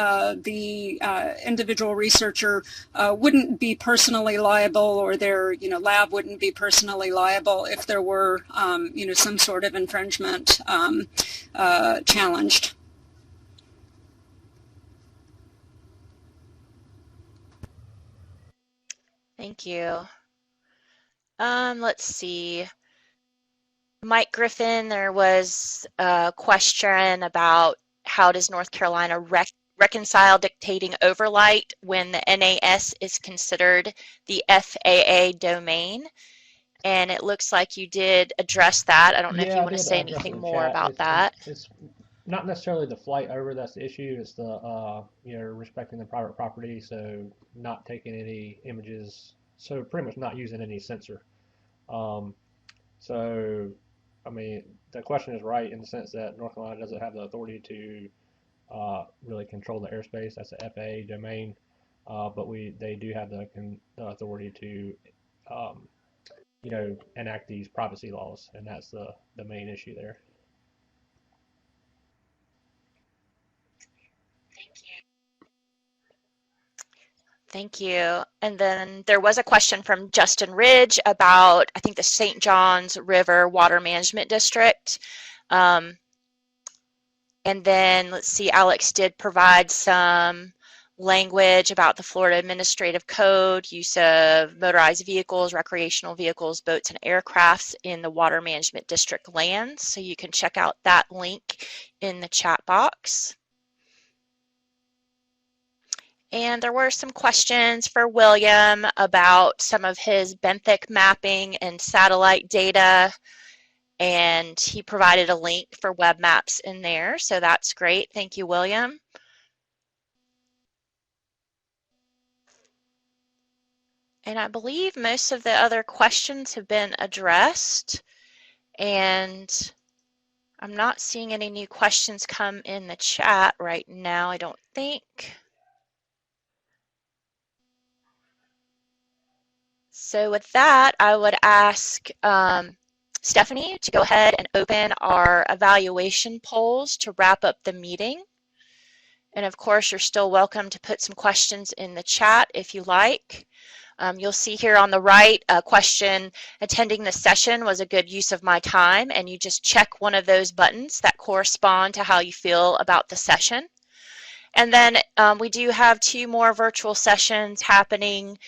the individual researcher wouldn't be personally liable, or their lab wouldn't be personally liable if there were some sort of infringement challenged. Thank you. Let's see. Mike Griffin, there was a question about how does North Carolina reconcile dictating overlight when the NAS is considered the FAA domain? And it looks like you did address that. I don't know if you want to say anything more about that. It's not necessarily the flight over that's the issue. It's the respecting the private property, so not taking any images. So pretty much not using any sensor. So, I mean, the question is right in the sense that North Carolina doesn't have the authority to really control the airspace. That's the FAA domain, but they do have the authority to, enact these privacy laws, and that's the main issue there. Thank you. And then there was a question from Justin Ridge about, I think, the St. Johns River Water Management District. And then, let's see, Alex did provide some language about the Florida Administrative Code, use of motorized vehicles, recreational vehicles, boats, and aircrafts in the Water Management District lands. So you can check out that link in the chat box. And there were some questions for William about some of his benthic mapping and satellite data, and he provided a link for web maps in there, so that's great. Thank you, William. And I believe most of the other questions have been addressed, and I'm not seeing any new questions come in the chat right now, I don't think. So with that, I would ask Stephanie to go ahead and open our evaluation polls to wrap up the meeting. And of course, you're still welcome to put some questions in the chat if you like. You'll see here on the right a question, attending the session was a good use of my time, and you just check one of those buttons that correspond to how you feel about the session. And then we do have 2 more virtual sessions happening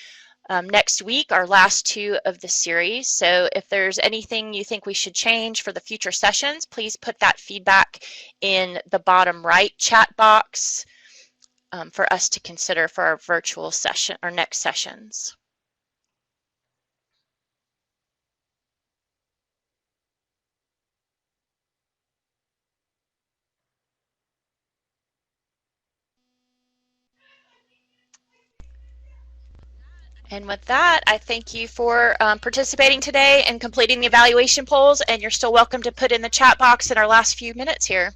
next week, our last 2 of the series. So if there's anything you think we should change for the future sessions, please put that feedback in the bottom right chat box for us to consider for our virtual session, our next sessions. And with that, I thank you for participating today and completing the evaluation polls, and you're still welcome to put in the chat box in our last few minutes here.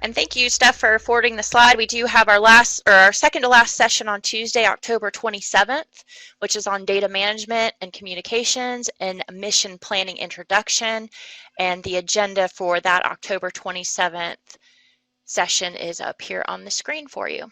And thank you, Steph, for forwarding the slide. We do have our second to last session on Tuesday, October 27th, which is on data management and communications and mission planning introduction. And the agenda for that October 27th session is up here on the screen for you.